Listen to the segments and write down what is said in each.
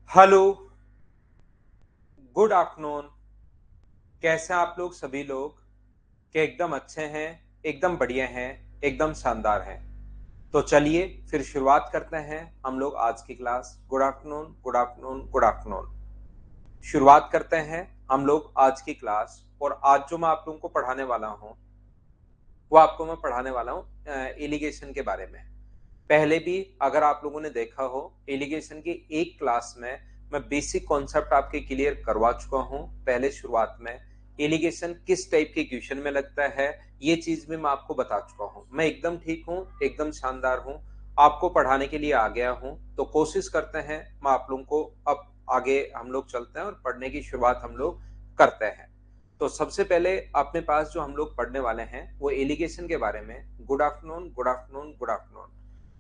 Hello, good afternoon. कैसे हैं आप लोग सभी लोग? क्या एकदम अच्छे हैं, एकदम बढ़िया हैं, एकदम शानदार हैं? तो चलिए फिर शुरुआत करते हैं हम लोग आज की class. Good afternoon, good afternoon, good afternoon. शुरुआत करते हैं हम लोग आज की क्लास। और आज जो मैं आप लोगों को पढ़ाने वाला हूँ वो आपको मैं पढ़ाने वाला हूँ एलिगेशन के बारे में। पहले भी अगर आप लोगों ने देखा हो एलिगेशन की एक क्लास में मैं बेसिक कॉन्सेप्ट आपके क्लियर करवा चुका हूं। पहले शुरुआत में एलिगेशन किस टाइप के क्वेश्चन में लगता है ये चीज भी मैं आपको बता चुका हूं। मैं एकदम ठीक हूं, एकदम शानदार हूं, आपको पढ़ाने के लिए आ गया हूं। तो कोशिश करते हैं मैं आप लोगों को अब आगे हम लोग चलते हैं और पढ़ने की शुरुआत हम लोग करते हैं। तो सबसे पहले अपने पास जो हम लोग पढ़ने वाले हैं वो एलिगेशन के बारे में। Good afternoon, good afternoon, good afternoon.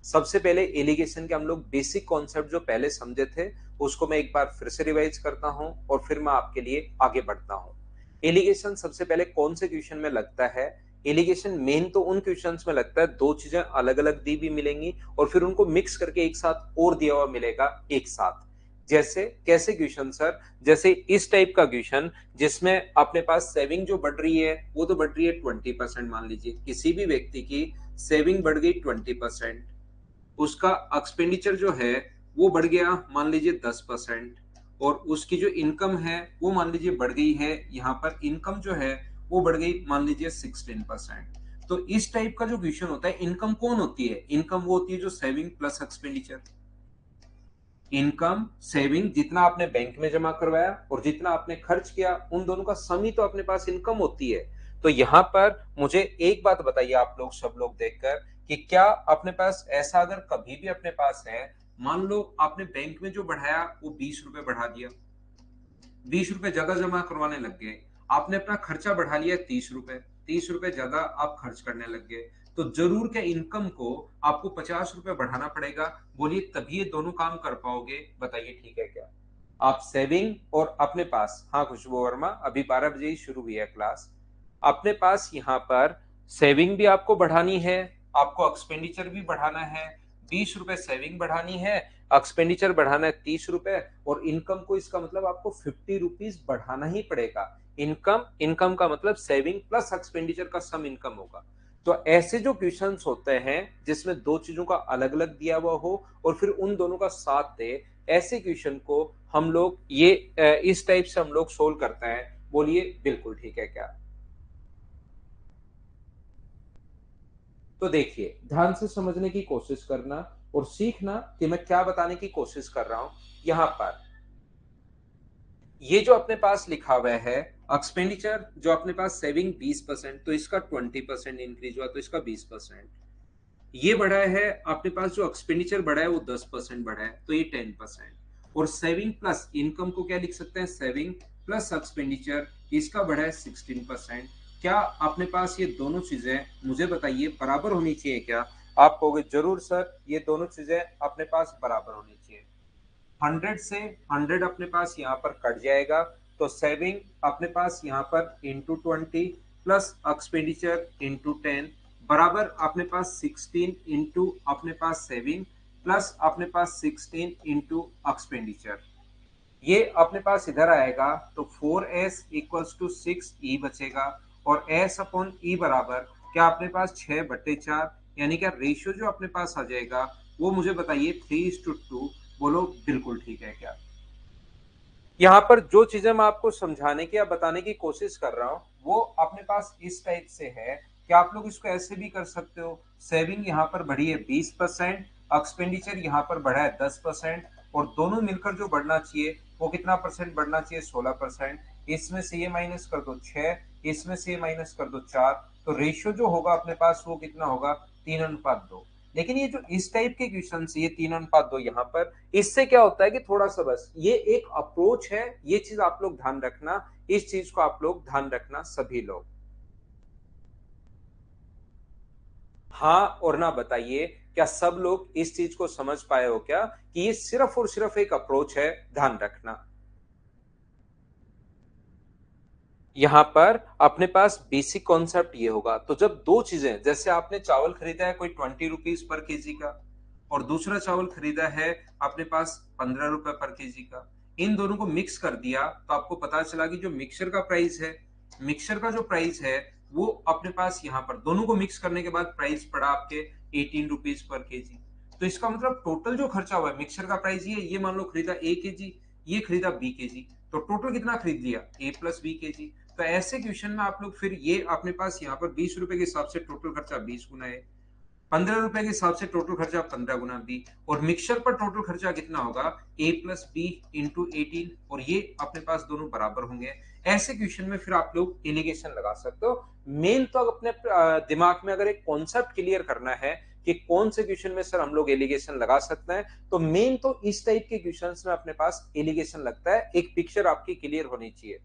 सबसे पहले एलिगेशन के हम लोग बेसिक कॉन्सेप्ट जो पहले समझे थे उसको मैं एक बार फिर से रिवाइज करता हूं और फिर मैं आपके लिए आगे बढ़ता हूं। एलिगेशन सबसे पहले कौन से क्वेश्चन में लगता है? एलिगेशन मेन तो उन क्वेश्चंस में लगता है दो चीजें अलग अलग दी भी मिलेंगी और फिर उनको मिक्स करके एक साथ और दिया हुआ मिलेगा एक साथ। जैसे कैसे क्वेश्चन सर? जैसे इस टाइप का क्वेश्चन जिसमें अपने पास सेविंग जो बढ़ रही है वो तो बढ़ रही है 20%। मान लीजिए किसी भी व्यक्ति की सेविंग बढ़ गई 20%, उसका एक्सपेंडिचर जो है वो बढ़ गया मान लीजिए 10%, और उसकी जो इनकम है वो मान लीजिए बढ़ गई है, यहाँ पर इनकम जो है वो बढ़ गई मान लीजिए 16%। तो इस टाइप का जो क्वेश्चन होता है, इनकम कौन होती है? इनकम वो होती है जो saving plus expenditure. Income saving जितना आपने बैंक में जमा करवाया और जितना आपने खर्च किया उन दोनों का सम ही तो अपने पास इनकम होती है। तो यहाँ पर मुझे एक बात बताइए आप लोग सब लोग देखकर कि क्या अपने पास ऐसा अगर कभी भी अपने पास है, मान लो आपने बैंक में जो बढ़ाया वो 20 रुपए बढ़ा दिया, 20 रुपए ज्यादा जमा करवाने लग गए, आपने अपना खर्चा बढ़ा लिया 30 रुपए, 30 रुपए ज्यादा आप खर्च करने लग गए, तो जरूर क्या इनकम को आपको 50 रुपए बढ़ाना पड़ेगा? बोलिए तभी ये दोनों काम कर पाओगे, बताइए ठीक है क्या? आप सेविंग और अपने पास, हाँ खुशबू वर्मा, अभी 12 बजे ही शुरू हुई है क्लास। अपने पास यहाँ पर सेविंग भी आपको बढ़ानी है, आपको एक्सपेंडिचर भी बढ़ाना है। 20 रुपए सेविंग बढ़ानी है, एक्सपेंडिचर बढ़ाना है 30 रुपए, और इनकम को इसका मतलब आपको 50 रुपीज बढ़ाना ही पड़ेगा। इनकम, इनकम का मतलब सेविंग प्लस एक्सपेंडिचर का सम इनकम होगा। तो ऐसे जो क्वेश्चंस होते हैं जिसमें दो चीजों का अलग अलग दिया हुआ हो और फिर उन दोनों का साथ दे, ऐसे क्वेश्चन को हम लोग ये इस टाइप से हम लोग सोल्व करते हैं। बोलिए बिल्कुल ठीक है क्या? तो देखिए ध्यान से समझने की कोशिश करना और सीखना कि मैं क्या बताने की कोशिश कर रहा हूं। यहां पर ये जो अपने पास लिखा हुआ है एक्सपेंडिचर, जो अपने पास सेविंग 20%, तो इसका 20% इंक्रीज हुआ तो इसका 20%। ये बढ़ा है अपने पास, जो एक्सपेंडिचर बढ़ा है वो 10% बढ़ा है तो ये 10%। और सेविंग प्लस इनकम को क्या लिख सकते हैं? सेविंग प्लस एक्सपेंडिचर, इसका बढ़ा है 16%। क्या अपने पास ये दोनों चीजें मुझे बताइए बराबर होनी चाहिए क्या? आप कहोगे जरूर सर ये दोनों चीजें अपने पास बराबर होनी चाहिए। 100 से 100 अपने पास यहाँ पर कट जाएगा, तो सेविंग अपने पास यहाँ पर ×20 प्लस एक्सपेंडिचर ×10 बराबर अपने पास 16 इंटू अपने पास सेविंग प्लस अपने पास 16 इंटू एक्सपेंडिचर। ये अपने पास इधर आएगा तो 4s इक्वल्स टू 6e बचेगा, और s अपॉन ई बराबर क्या अपने पास 6/4, यानी क्या रेशियो जो अपने पास आ जाएगा वो मुझे बताइए 3:2। बोलो बिल्कुल ठीक है क्या? यहाँ पर जो चीजें मैं आपको समझाने की या बताने की कोशिश कर रहा हूँ वो अपने पास इस टाइप से है कि आप लोग इसको ऐसे भी कर सकते हो। सेविंग यहाँ पर बढ़ी है 20%, एक्सपेंडिचर यहाँ पर बढ़ा है 10%, और दोनों मिलकर जो बढ़ना चाहिए वो कितना परसेंट बढ़ना चाहिए? 16%। इसमें से ये माइनस कर दो 6, इसमें से ये माइनस कर दो 4, तो रेशियो जो होगा अपने पास वो कितना होगा? 3:2। लेकिन ये जो इस टाइप के क्वेश्चन, ये 3:2 यहाँ पर, इससे क्या होता है कि थोड़ा सा बस ये एक अप्रोच है, ये चीज आप लोग ध्यान रखना, इस चीज को आप लोग ध्यान रखना सभी लोग। हाँ और ना बताइए क्या सब लोग इस चीज को समझ पाए हो क्या कि ये सिर्फ और सिर्फ एक अप्रोच है? ध्यान रखना। यहां पर अपने पास बेसिक कॉन्सेप्ट ये होगा, तो जब दो चीजें, जैसे आपने चावल खरीदा है कोई 20 रुपीज पर केजी का, और दूसरा चावल खरीदा है अपने पास 15 रुपए पर केजी का। इन दोनों को मिक्स कर दिया तो आपको पता चला कि जो मिक्सचर का प्राइस है, मिक्सचर का जो प्राइस है वो अपने पास यहाँ पर दोनों को मिक्स करने के बाद प्राइस पड़ा आपके 18 रुपीज पर केजी। तो इसका मतलब टोटल जो खर्चा हुआ है, मिक्सचर का प्राइस ये मान लो खरीदा ए केजी, ये खरीदा बी केजी, तो टोटल कितना खरीद लिया, ए प्लस बी केजी। तो ऐसे क्वेश्चन में आप लोग फिर ये अपने पास यहाँ पर 20 रुपए के हिसाब से टोटल खर्चा 20 गुना है, 15 रुपए के हिसाब से टोटल खर्चा 15 गुना बी, और मिक्सचर पर टोटल खर्चा कितना होगा, ए प्लस बी इंटू 18, और ये अपने पास दोनों बराबर होंगे। ऐसे क्वेश्चन में फिर आप लोग एलिगेशन लगा सकते हो। मेन तो अपने दिमाग में अगर एक कॉन्सेप्ट क्लियर करना है कि कौन से क्वेश्चन में सर हम लोग एलिगेशन लगा सकते हैं, तो मेन तो इस टाइप के क्वेश्चंस में अपने पास एलिगेशन लगता है। एक पिक्चर आपकी क्लियर होनी चाहिए।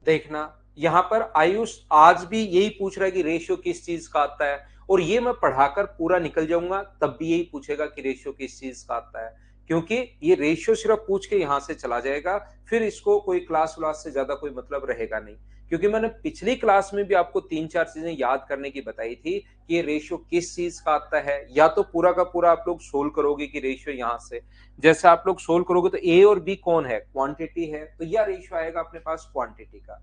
देखना, यहां पर आयुष आज भी यही पूछ रहा है कि रेशियो किस चीज का आता है, और ये मैं पढ़ाकर पूरा निकल जाऊंगा तब भी यही पूछेगा कि रेशियो किस चीज का आता है, क्योंकि ये रेशियो सिर्फ पूछ के यहां से चला जाएगा, फिर इसको कोई क्लास व्लास से ज्यादा कोई मतलब रहेगा नहीं। क्योंकि मैंने पिछली क्लास में भी आपको 3-4 चीजें याद करने की बताई थी कि ये रेशियो किस चीज का आता है। या तो पूरा का पूरा आप लोग सोल्व करोगे कि रेशियो यहां से, जैसे आप लोग सोल्व करोगे तो ए और बी कौन है, क्वांटिटी है, तो यह रेशियो आएगा अपने पास क्वांटिटी का।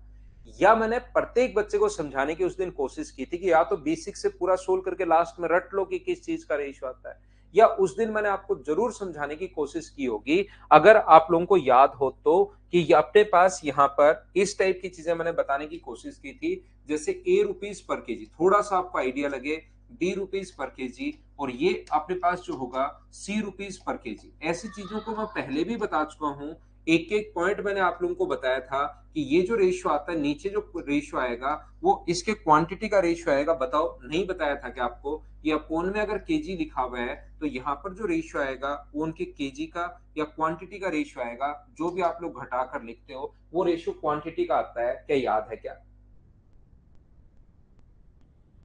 या मैंने प्रत्येक बच्चे को समझाने की उस दिन कोशिश की थी कि या तो बेसिक से पूरा सोल्व करके लास्ट में रट लो कि किस चीज का रेशियो आता है, या उस दिन मैंने आपको जरूर समझाने की कोशिश की होगी अगर आप लोगों को याद हो तो, कि अपने पास यहाँ पर इस टाइप की चीजें मैंने बताने की कोशिश की थी, जैसे ए रुपीज पर केजी, थोड़ा सा आपको आइडिया लगे, बी रुपीज पर केजी, और ये अपने पास जो होगा सी रुपीज पर केजी। ऐसी चीजों को मैं पहले भी बता चुका हूं, एक एक पॉइंट मैंने आप लोगों को बताया था कि ये जो रेशियो आता है, नीचे जो रेशियो आएगा वो इसके क्वांटिटी का रेशियो आएगा। बताओ, नहीं बताया था कि आपको ये अपोन में अगर केजी लिखा हुआ है तो यहाँ पर जो रेशियो आएगा वो उनके केजी का या क्वांटिटी का रेशियो आएगा। जो भी आप लोग घटाकर लिखते हो वो रेशियो क्वांटिटी का आता है, क्या याद है क्या?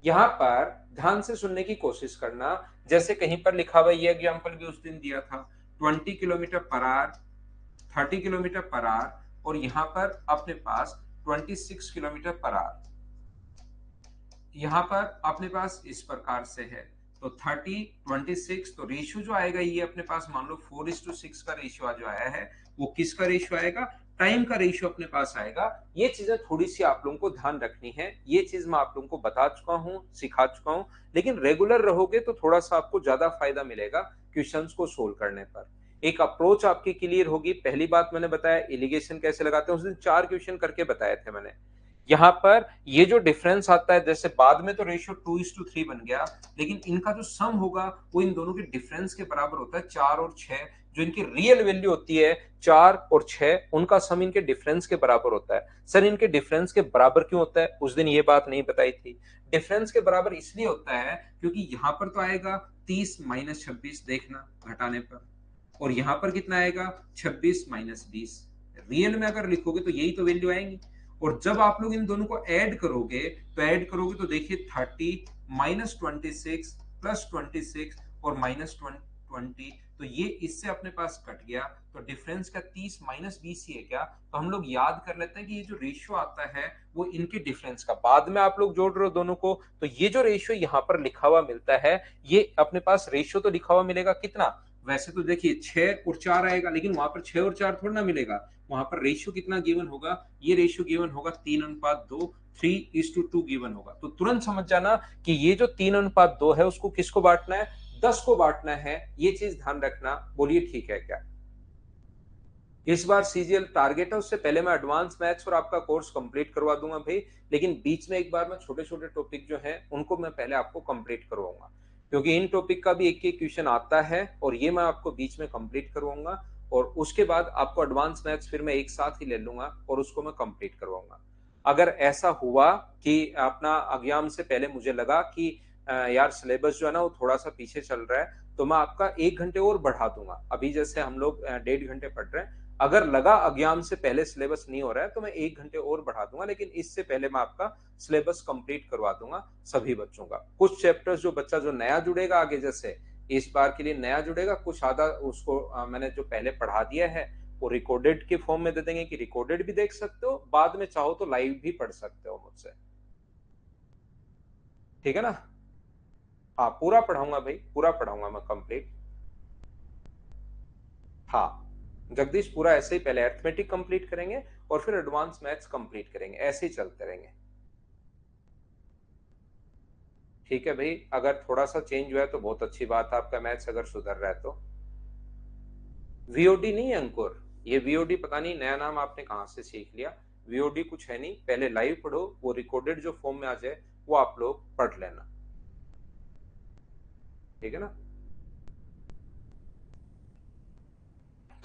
यहाँ पर ध्यान से सुनने की कोशिश करना, जैसे कहीं पर लिखा हुआ, ये एग्जाम्पल भी उस दिन दिया था, 20 kilometre per hour, 30 kilometre per hour, और यहां पर अपने पास 26 किलोमीटर पर आवर। यहां पर अपने पास इस प्रकार से है, तो 30, 26, तो रेशियो जो आएगा ये अपने पास मान लो 4:6 का रेशियो जो आया है, वो किसका रेशियो आएगा, टाइम का रेशियो अपने पास आएगा। ये चीजें थोड़ी सी आप लोगों को ध्यान रखनी है, ये चीज मैं आप लोगों को बता चुका हूँ, सिखा चुका हूँ, लेकिन रेगुलर रहोगे तो थोड़ा सा आपको ज्यादा फायदा मिलेगा क्वेश्चंस को सोल्व करने पर। एक अप्रोच आपकी क्लियर होगी। पहली बात मैंने बताया एलिगेशन कैसे लगाते हैं, उस दिन 4 क्वेश्चन करके बताए थे मैंने। यहाँ पर ये जो डिफरेंस आता है, जैसे बाद में तो रेशियो 2:3 बन गया, लेकिन इनका जो सम होगा वो इन दोनों के डिफरेंस के बराबर होता है, 4 और 6, जो इनकी रियल वैल्यू होती है 4 और 6, उनका सम इनके डिफरेंस के बराबर होता है। सर इनके डिफरेंस के बराबर क्यों होता है, उस दिन ये बात नहीं बताई थी। डिफरेंस के बराबर इसलिए होता है क्योंकि यहाँ पर तो आएगा 30 - 26, देखना घटाने पर, और यहाँ पर कितना आएगा 26 - 20। रियल में अगर लिखोगे तो यही तो वैल्यू आएंगी, और जब आप लोग इन दोनों को ऐड करोगे तो देखिए 30 - 26 +26 और -20, तो ये इससे अपने पास कट गया, तो डिफरेंस का 30 - 20 ही है क्या? तो हम लोग याद कर लेते हैं कि ये जो रेशियो आता है वो इनके डिफरेंस का, बाद में आप लोग जोड़ रहे हो दोनों को, तो ये जो रेशियो यहाँ पर लिखा हुआ मिलता है, ये अपने पास रेशियो तो लिखा हुआ मिलेगा कितना, वैसे तो देखिए 6 और 4 आएगा, लेकिन वहां पर 6 और 4 थोड़ा ना मिलेगा, वहां पर रेशियो कितना गिवन होगा, ये रेशियो गिवन होगा 3:2, 3:2 गिवन होगा। तो तुरंत समझ जाना कि ये जो 3:2 है उसको किसको बांटना है, 10 को बांटना है, ये चीज ध्यान रखना। बोलिए ठीक है क्या? इस बार सीजीएल टारगेट है, उससे पहले मैं एडवांस मैथ्स और आपका कोर्स कंप्लीट करवा दूंगा भाई, लेकिन बीच में एक बार मैं छोटे छोटे टॉपिक जो हैं उनको मैं पहले आपको कंप्लीट करवाऊंगा, क्योंकि इन टॉपिक का भी एक एक क्वेश्चन आता है और ये मैं आपको बीच में कंप्लीट करवाऊंगा, और उसके बाद आपको एडवांस मैथ्स फिर मैं एक साथ ही ले लूंगा और उसको मैं कंप्लीट करवाऊंगा। अगर ऐसा हुआ कि अपना एग्जाम से पहले मुझे लगा कि यार सिलेबस जो है ना वो थोड़ा सा पीछे चल रहा है, तो मैं आपका 1 घंटे और बढ़ा दूंगा। अभी जैसे हम लोग 1.5 घंटे पढ़ रहे हैं, अगर लगा एग्जाम से पहले सिलेबस नहीं हो रहा है तो मैं 1 घंटे और बढ़ा दूंगा, लेकिन इससे पहले मैं आपका सिलेबस कंप्लीट करवा दूंगा सभी बच्चों का। कुछ चैप्टर्स जो बच्चा जो नया जुड़ेगा आगे, जैसे इस बार के लिए नया जुड़ेगा, कुछ आधा उसको मैंने जो पहले पढ़ा दिया है वो रिकॉर्डेड के फॉर्म में दे देंगे कि रिकॉर्डेड भी देख सकते हो, बाद में चाहो तो लाइव भी पढ़ सकते हो मुझसे। ठीक है ना? हाँ पूरा पढ़ाऊंगा भाई, पूरा पढ़ाऊंगा मैं कंप्लीट। हाँ जगदीश, पूरा ऐसे ही पहले अरिथमेटिक कंप्लीट करेंगे और फिर एडवांस मैथ्स कंप्लीट करेंगे, ऐसे ही चलते रहेंगे। ठीक है भाई, अगर थोड़ा सा चेंज हुआ है तो बहुत अच्छी बात है, आपका मैथ्स अगर सुधर रहा है तो। वीओडी नहीं है अंकुर, ये वीओडी पता नहीं नया नाम आपने कहाँ से सीख लिया। वीओडी कुछ है नहीं, पहले लाइव पढ़ो, वो रिकॉर्डेड जो फॉर्म में आ जाए वो आप लोग पढ़ लेना, ठीक है ना।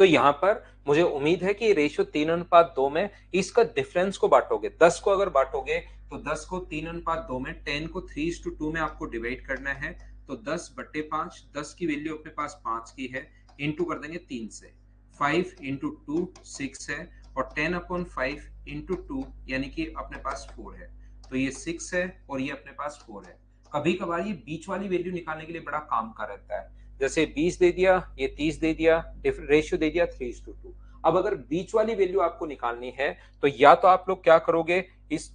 तो यहाँ पर मुझे उम्मीद है कि रेशियो 3:2 में इसका डिफरेंस को बांटोगे, 10 को अगर बांटोगे तो 10 को 3:2 में, 10 को 3:2 में आपको डिवाइड करना है। तो 10/5, 10 की वैल्यू अपने पास 5 की है, इंटू कर देंगे 3 से। 5 इंटू 2 6 है, और 10/5 इंटू 2 यानी कि अपने पास 4 है। तो ये 6 है और ये अपने पास 4 है। कभी कभार ये बीच वाली वैल्यू निकालने के लिए बड़ा काम का रहता है, जैसे 20 दे दिया, ये 30 दे दिया, रेशियो दे दिया 3:2। अब अगर बीच वाली वैल्यू आपको निकालनी है तो या तो आप लोग क्या करोगे, इस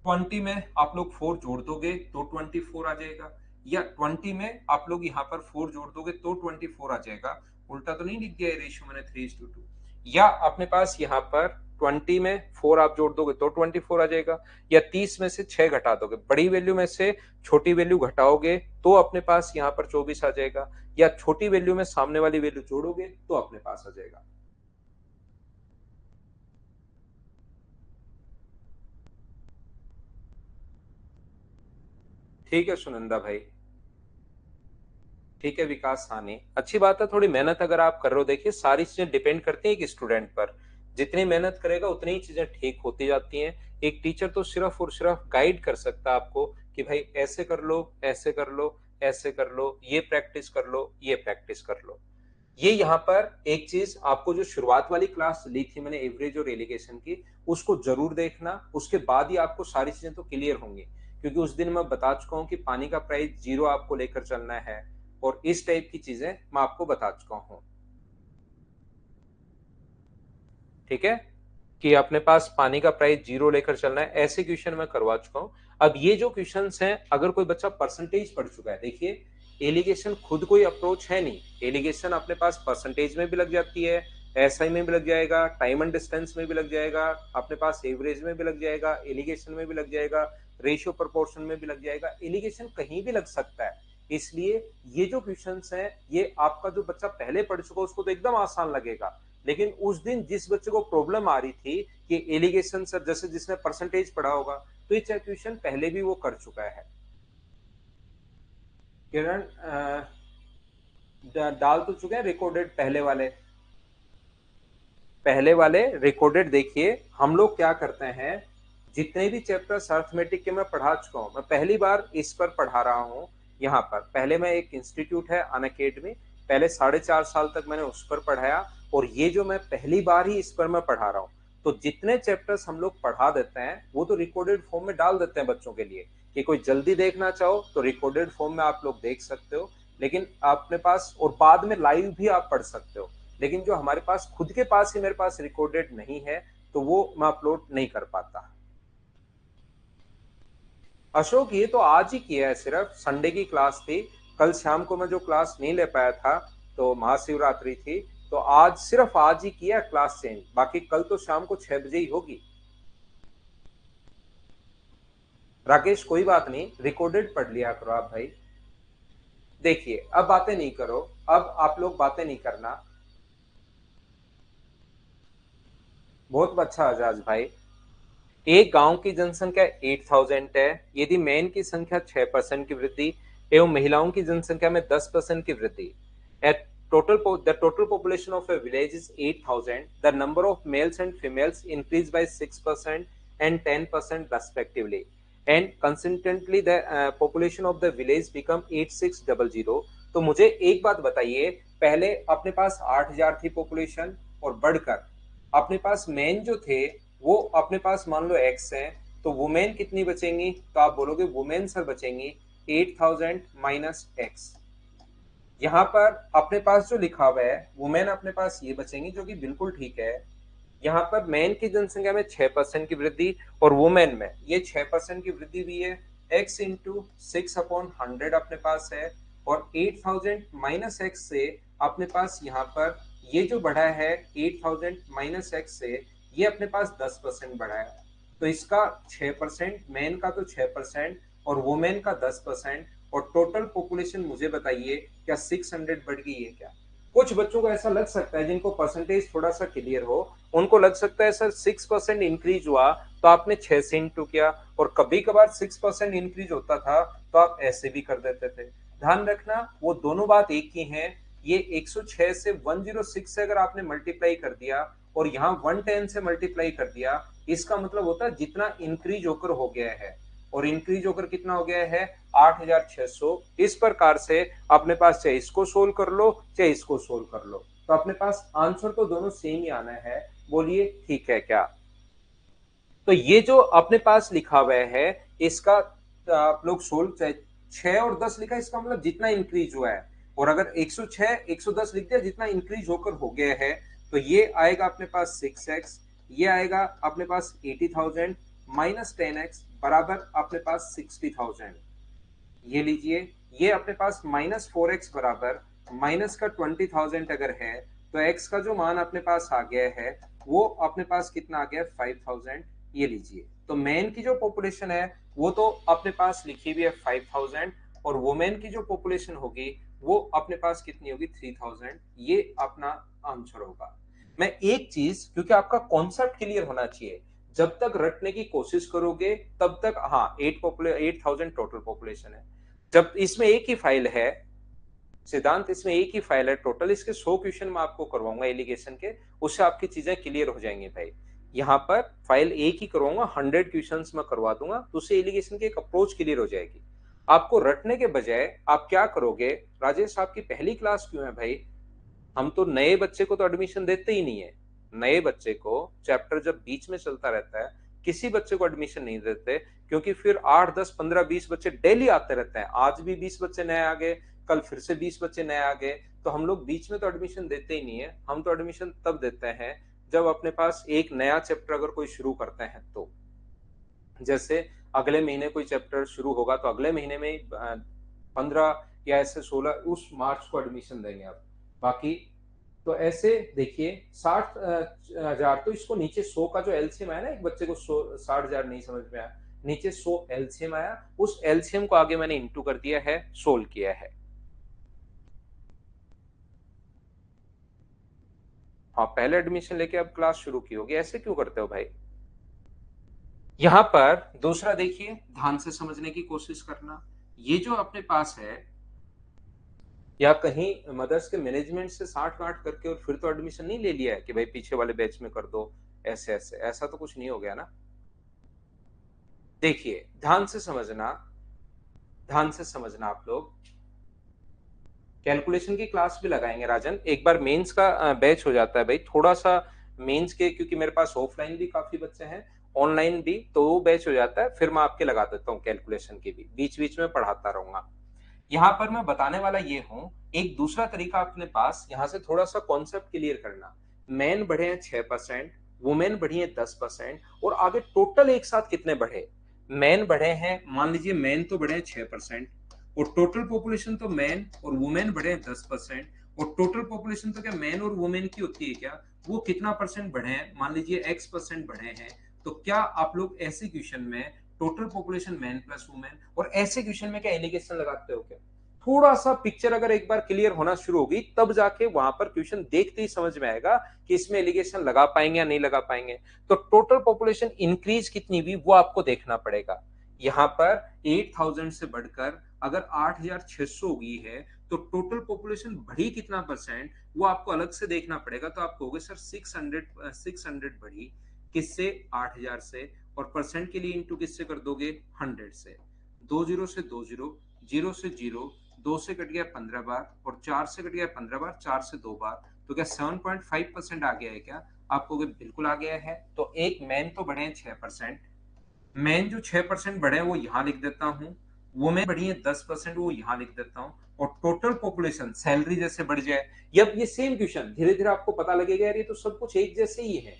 20 में आप लोग 4 जोड़ दोगे तो 24 आ जाएगा, या 20 में आप लोग यहाँ पर 4 जोड़ दोगे तो 24 आ जाएगा। उल्टा तो नहीं लिख दिया रेशियो मैंने 3:2। या अपने पास यहाँ पर 20 में 4 आप जोड़ दोगे तो 24 आ जाएगा, या 30 में से 6 घटा दोगे, बड़ी वैल्यू में से छोटी वैल्यू घटाओगे तो अपने पास यहाँ पर 24 आ जाएगा, या छोटी वैल्यू में सामने वाली वैल्यू जोड़ोगे तो अपने पास आ जाएगा। ठीक है सुनंदा भाई। ठीक है विकास सानी, अच्छी बात है, थोड़ी मेहनत अगर आप कर रहे हो, देखिए सारी चीजें डिपेंड करती हैं एक स्टूडेंट पर, जितनी मेहनत करेगा उतनी ही चीजें ठीक होती जाती हैं। एक टीचर तो सिर्फ और सिर्फ गाइड कर सकता है आपको कि भाई ऐसे कर लो, ऐसे कर लो, ऐसे कर लो, ये प्रैक्टिस कर लो, ये प्रैक्टिस कर लो। ये यहाँ पर एक चीज आपको, जो शुरुआत वाली क्लास ली थी मैंने एवरेज और एलिगेशन की, उसको जरूर देखना, उसके बाद ही आपको सारी चीजें तो क्लियर होंगी। क्योंकि उस दिन मैं बता चुका हूँ कि पानी का प्राइस 0 आपको लेकर चलना है, और इस टाइप की चीजें मैं आपको बता चुका हूं। ठीक है, कि अपने पास पानी का प्राइस 0 लेकर चलना है, ऐसे क्वेश्चन मैं करवा चुका हूं। अब ये जो क्वेश्चंस हैं, अगर कोई बच्चा परसेंटेज पढ़ चुका है, देखिए एलिगेशन खुद कोई अप्रोच है नहीं, एलिगेशन अपने पास परसेंटेज में भी लग जाती है, एसआई में भी लग जाएगा, टाइम एंड डिस्टेंस में भी लग जाएगा, अपने पास एवरेज में भी लग जाएगा, एलिगेशन में भी लग जाएगा, रेशियो प्रोपोर्शन में भी लग जाएगा, एलिगेशन कहीं भी लग सकता है। इसलिए ये जो क्वेश्चंस हैं, ये आपका जो बच्चा पहले पढ़ चुका है उसको तो एकदम आसान लगेगा, लेकिन उस दिन जिस बच्चे को प्रॉब्लम आ रही थी कि एलिगेशन सर, जैसे जिसने परसेंटेज पढ़ा होगा, तो ये क्वेश्चन पहले भी वो कर चुका है। किरण डाल तो चुके हैं रिकॉर्डेड, पहले वाले रिकॉर्डेड। देखिए हम लोग क्या करते हैं, जितने भी चैप्टर्स अर्थमेटिक के मैं पढ़ा चुका हूँ, मैं पहली बार इस पर पढ़ा रहा हूँ। यहाँ पर पहले मैं, एक इंस्टीट्यूट है अन अकेडमी, पहले 4.5 साल तक मैंने उस पर पढ़ाया, और ये जो मैं पहली बार ही इस पर मैं पढ़ा रहा हूँ। तो जितने चैप्टर्स हम लोग पढ़ा देते हैं वो तो रिकॉर्डेड फॉर्म में डाल देते हैं बच्चों के लिए, कि कोई जल्दी देखना चाहो तो रिकॉर्डेड फॉर्म में आप लोग देख सकते हो, लेकिन अपने पास और बाद में लाइव भी आप पढ़ सकते हो। लेकिन जो हमारे पास खुद के पास ही, मेरे पास रिकॉर्डेड नहीं है, तो वो मैं अपलोड नहीं कर पाता। अशोक ये तो आज ही किया है, सिर्फ संडे की क्लास थी, कल शाम को मैं जो क्लास नहीं ले पाया था, तो महाशिवरात्रि थी, तो आज सिर्फ आज ही किया क्लास चेंज, बाकी कल तो शाम को 6 बजे ही होगी। राकेश कोई बात नहीं, रिकॉर्डेड पढ़ लिया करो आप भाई। देखिए अब बातें नहीं करो, अब आप लोग बातें नहीं करना। बहुत अच्छा आजाज भाई। एक गांव की जनसंख्या 8,000 है, यदि मैन की संख्या 6% की वृद्धि एवं महिलाओं की जनसंख्या में 10% की वृद्धि, eight total the total population of a village is 8,000, the number of males and females increase by 6% and 10% respectively, and consequently the population of the village become 8600। तो मुझे एक बात बताइए, पहले अपने पास 8,000 थी पॉपुलेशन, और बढ़कर अपने पास मेन जो थे वो अपने पास मान लो एक्स है, तो वुमेन कितनी बचेंगी, तो आप बोलोगे वुमेन सर बचेंगी 8,000 माइनस एक्स। यहाँ पर अपने पास जो लिखा हुआ है वुमेन अपने पास ये बचेंगी, जो कि बिल्कुल ठीक है। यहाँ पर मैन की जनसंख्या में 6% की वृद्धि, और वुमेन में ये 6% की वृद्धि भी है, x इंटू 6/100 अपने पास है, और 8000 माइनस एक्स से अपने पास यहाँ पर ये जो बढ़ा है 8000 माइनस एक्स से, ये अपने पास 10% बढ़ा है। तो इसका 6%, मैन का तो 6% और वुमेन का 10%, और टोटल पॉपुलेशन मुझे बताइए क्या 600 बढ़ गई है क्या? कुछ बच्चों को ऐसा लग सकता है, जिनको परसेंटेज थोड़ा सा क्लियर हो, उनको लग सकता है सर 6% इंक्रीज हुआ तो आपने 6 से इंटू किया, और कभी कभार 6% इंक्रीज होता था तो आप ऐसे भी कर देते थे। ध्यान रखना वो दोनों बात एक ही है। ये 106 से 106 से अगर आपने मल्टीप्लाई कर दिया और यहाँ 110 से मल्टीप्लाई कर दिया, इसका मतलब होता है जितना इंक्रीज होकर हो गया है, और इंक्रीज होकर कितना हो गया है 8600। इस प्रकार से अपने पास चाहे इसको सोल्व कर लो चाहे इसको सोल्व कर लो, तो अपने पास आंसर तो दोनों सेम ही आना है। बोलिए ठीक है क्या? तो ये जो अपने पास लिखा हुआ है इसका आप लोग सोल्व, चाहे 6 और 10 लिखा है इसका मतलब जितना इंक्रीज हुआ है, और अगर 106 110 लिख दिया जितना इंक्रीज होकर हो गया है, तो ये आएगा अपने पास 6x, ये आएगा अपने पास 80,000 माइनस 10x बराबर अपने पास 60,000। ये लीजिए, ये अपने पास -4x बराबर माइनस का 20,000 अगर है, तो x का जो मान अपने पास आ गया है वो अपने पास कितना आ गया 5,000। ये लीजिए, तो मैन की जो पॉपुलेशन है वो तो अपने पास लिखी हुई है 5,000, और वुमेन की जो पॉपुलेशन होगी वो अपने पास कितनी होगी 3,000। ये अपना आंसर होगा। मैं एक चीज, क्योंकि आपका कॉन्सेप्ट क्लियर होना चाहिए, जब तक रटने की कोशिश करोगे तब तक, हाँ 8,000 टोटल पॉपुलेशन है। जब इसमें एक ही फाइल है सिद्धांत, इसमें एक ही फाइल है टोटल, इसके 100 क्वेश्चन मैं आपको करवाऊंगा एलिगेशन के, उससे आपकी चीजें क्लियर हो जाएंगी भाई। यहाँ पर फाइल एक ही करवाऊंगा, 100 क्वेश्चन मैं करवा दूंगा, तो उससे एलिगेशन की एक अप्रोच क्लियर हो जाएगी। आपको रटने के बजाय आप क्या करोगे, राजेश आपकी पहली क्लास क्यों है भाई? हम तो नए बच्चे को तो एडमिशन देते ही नहीं है। नए बच्चे को चैप्टर जब बीच में चलता रहता है, किसी बच्चे को एडमिशन नहीं देते, क्योंकि फिर 8 10 15 20 बच्चे डेली आते रहते हैं। आज भी 20 बच्चे नए आ गए, कल फिर से 20 बच्चे नए आ गए, तो हम लोग बीच में तो एडमिशन देते ही नहीं है। हम तो एडमिशन तब देते हैं जब अपने पास एक नया चैप्टर अगर कोई शुरू करते हैं तो, जैसे अगले महीने कोई चैप्टर शुरू होगा तो अगले महीने में 15 या ऐसे 16 उस मार्च को एडमिशन देंगे आप। बाकी तो ऐसे देखिए 60,000, तो इसको नीचे 100 का जो एलसीएम आया ना, एक बच्चे को 60,000 नहीं समझ में आया, नीचे 100 एलसीएम आया, उस एलसीएम को आगे मैंने इंटू कर दिया है, सोल्व किया है। हाँ पहले एडमिशन लेके अब क्लास शुरू की होगी, ऐसे क्यों करते हो भाई? यहां पर दूसरा देखिए, ध्यान से समझने की कोशिश करना। ये जो अपने पास है, या कहीं मदर्स के मैनेजमेंट से साठ गांठ करके और फिर तो एडमिशन नहीं ले लिया है कि भाई पीछे वाले बैच में कर दो, ऐसे ऐसे, ऐसा तो कुछ नहीं हो गया ना? देखिए ध्यान से समझना, ध्यान से समझना आप लोग। कैलकुलेशन की क्लास भी लगाएंगे राजन, एक बार मेंस का बैच हो जाता है भाई, थोड़ा सा मेंस के, क्योंकि मेरे पास ऑफलाइन भी काफी बच्चे हैं, ऑनलाइन भी, तो वो बैच हो जाता है, फिर मैं आपके लगा देता हूँ कैलकुलेशन की भी, बीच बीच में पढ़ाता रहूंगा। यहाँ पर मैं बताने वाला ये हूं, एक दूसरा तरीका अपने पास, यहाँ से थोड़ा सा कॉन्सेप्ट क्लियर करना। मैन बढ़े हैं 6%, वुमेन बढ़ी है 10%, और आगे टोटल एक साथ कितने बढ़े? मैन बढ़े हैं, मान लीजिए मैन तो बढ़े हैं 6%, और टोटल पॉपुलेशन तो मैन और वुमेन बढ़े हैं 10%, और टोटल पॉपुलेशन तो क्या मैन और वुमेन की होती है क्या? वो कितना परसेंट बढ़े हैं, मान लीजिए x% बढ़े हैं। तो क्या आप लोग ऐसे क्वेश्चन में total population man plus women, और ऐसे क्वेश्चन में क्या एलिगेशन लगाते हो क्या? थोड़ा सा पिक्चर अगर एक बार क्लियर होना शुरू होगी तब जाके वहां पर क्वेश्चन देखते ही समझ में आएगा कि इसमें एलिगेशन लगा पाएंगे या नहीं लगा पाएंगे। तो टोटल पॉपुलेशन इंक्रीज कितनी हुई वो आपको देखना पड़ेगा। यहाँ पर 8,000 से बढ़कर अगर 8,600 हुई है, तो टोटल पॉपुलेशन बढ़ी कितना परसेंट वो आपको अलग से देखना पड़ेगा। तो आप कहोगे सर 600 बढ़ी, किससे? 8,000 से, और परसेंट के लिए इंटू किससे कर दोगे? 100 से। 2 जीरो से 2 जीरो, जीरो से जीरो, 2 से कट गया 15 बार, और 4 से कट गया 15 बार, 4 से 2 बार, तो क्या 7.5% आ गया है क्या? आपको बिल्कुल आ गया है। तो एक मैन तो बढ़े हैं 6%, मैन जो 6% बढ़े हैं वो यहां लिख देता हूं, वुमेन बढ़ी है 10% वो यहां लिख देता हूं, और टोटल पॉपुलेशन सैलरी जैसे बढ़ जाए, जब ये सेम क्वेश्चन धीरे धीरे आपको पता लगेगा यार ये तो सब कुछ एक जैसे ही है।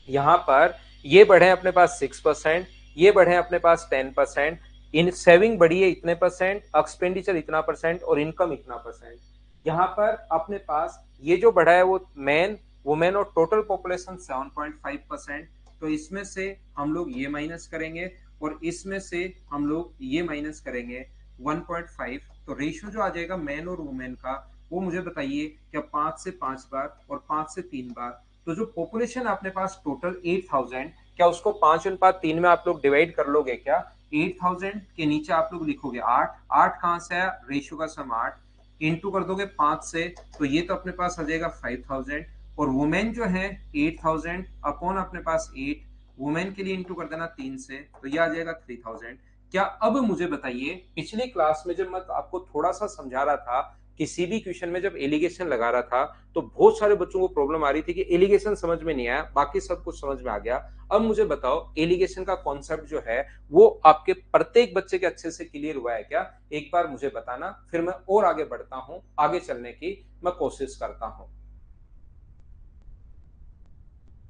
यहाँ पर ये बढ़े अपने पास 6%, ये बढ़े अपने पास 10%, इन सेविंग बढ़ी है इतने परसेंट, एक्सपेंडिचर इतना परसेंट और इनकम इतना परसेंट। यहाँ पर अपने पास ये जो बढ़ा है वो मैन, वुमेन और टोटल पॉपुलेशन 7.5%। तो इसमें से हम लोग ये माइनस करेंगे और इसमें से हम लोग ये माइनस करेंगे 1.5। तो रेशियो जो आ जाएगा मैन और वुमेन का वो मुझे बताइए क्या 5 से 5 बार और 5 से 3 बार। तो जो पॉपुलेशन अपने पास टोटल 8000, क्या उसको 5:3 में आप लोग डिवाइड कर लोगे क्या? 8000 के नीचे आप लोग लिखोगे 8। 8 कहां से आया? रेशियो का सम 8 इंटू कर दोगे 5 से, तो ये तो अपने पास आ जाएगा 5000। और वुमेन जो है 8000 अपॉन अपने पास 8, वुमेन के लिए इंटू कर देना 3 से, तो ये आ जाएगा 3000। क्या अब मुझे बताइए, पिछली क्लास में जब मैं आपको थोड़ा सा समझा रहा था, किसी भी क्वेश्चन में जब एलिगेशन लगा रहा था तो बहुत सारे बच्चों को प्रॉब्लम आ रही थी कि एलिगेशन समझ में नहीं आया, बाकी सब कुछ समझ में आ गया। अब मुझे बताओ एलिगेशन का कॉन्सेप्ट जो है वो आपके प्रत्येक बच्चे के अच्छे से क्लियर हुआ है क्या? एक बार मुझे बताना, फिर मैं और आगे बढ़ता हूं, आगे चलने की मैं कोशिश करता हूं।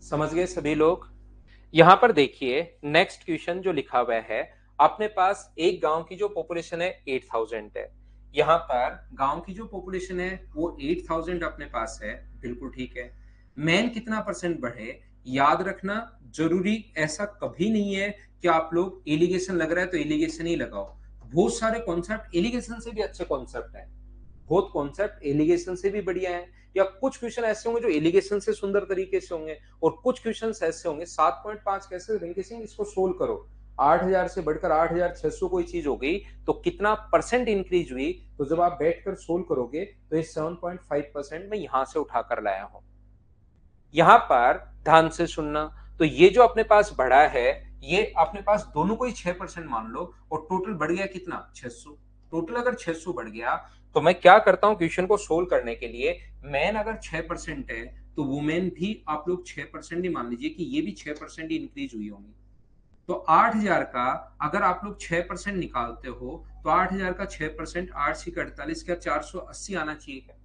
समझ गए सभी लोग? यहां पर देखिए नेक्स्ट क्वेश्चन जो लिखा हुआ है, अपने पास एक गांव की जो पॉपुलेशन है 8000 है। यहां पर गांव की जो पॉपुलेशन है वो 8000 अपने पास है, बिल्कुल ठीक है। मैन कितना परसेंट बढ़े? याद रखना जरूरी ऐसा कभी नहीं है कि आप लोग एलिगेशन लग रहा है तो एलिगेशन ही लगाओ। बहुत सारे कॉन्सेप्ट एलिगेशन से भी अच्छे कॉन्सेप्ट है, बहुत कॉन्सेप्ट एलिगेशन से भी बढ़िया है। या कुछ क्वेश्चन ऐसे होंगे जो एलिगेशन से सुंदर तरीके से होंगे और कुछ क्वेश्चन ऐसे होंगे 7.5 कैसे रिंकी सिंह इसको सोल्व करो, 8000 से बढ़कर 8600 कोई चीज हो गई तो कितना परसेंट इंक्रीज हुई, तो जब आप बैठकर सोल्व करोगे तो ये 7.5% मैं यहां से उठाकर लाया हूं। यहां पर ध्यान से सुनना, तो ये जो अपने पास बढ़ा है ये अपने पास दोनों को ही 6% मान लो और टोटल बढ़ गया कितना? 600। टोटल अगर 600 बढ़ गया तो मैं क्या करता हूं क्वेश्चन को सोल्व करने के लिए, मैन अगर 6% है तो वुमेन भी आप लोग 6% ही मान लीजिए कि ये भी 6% ही इंक्रीज हुई होंगी। तो 8000 का अगर आप लोग 6% निकालते हो तो 8000 का 6%, 8 से 48, क्या 480 आना चाहिए क्या?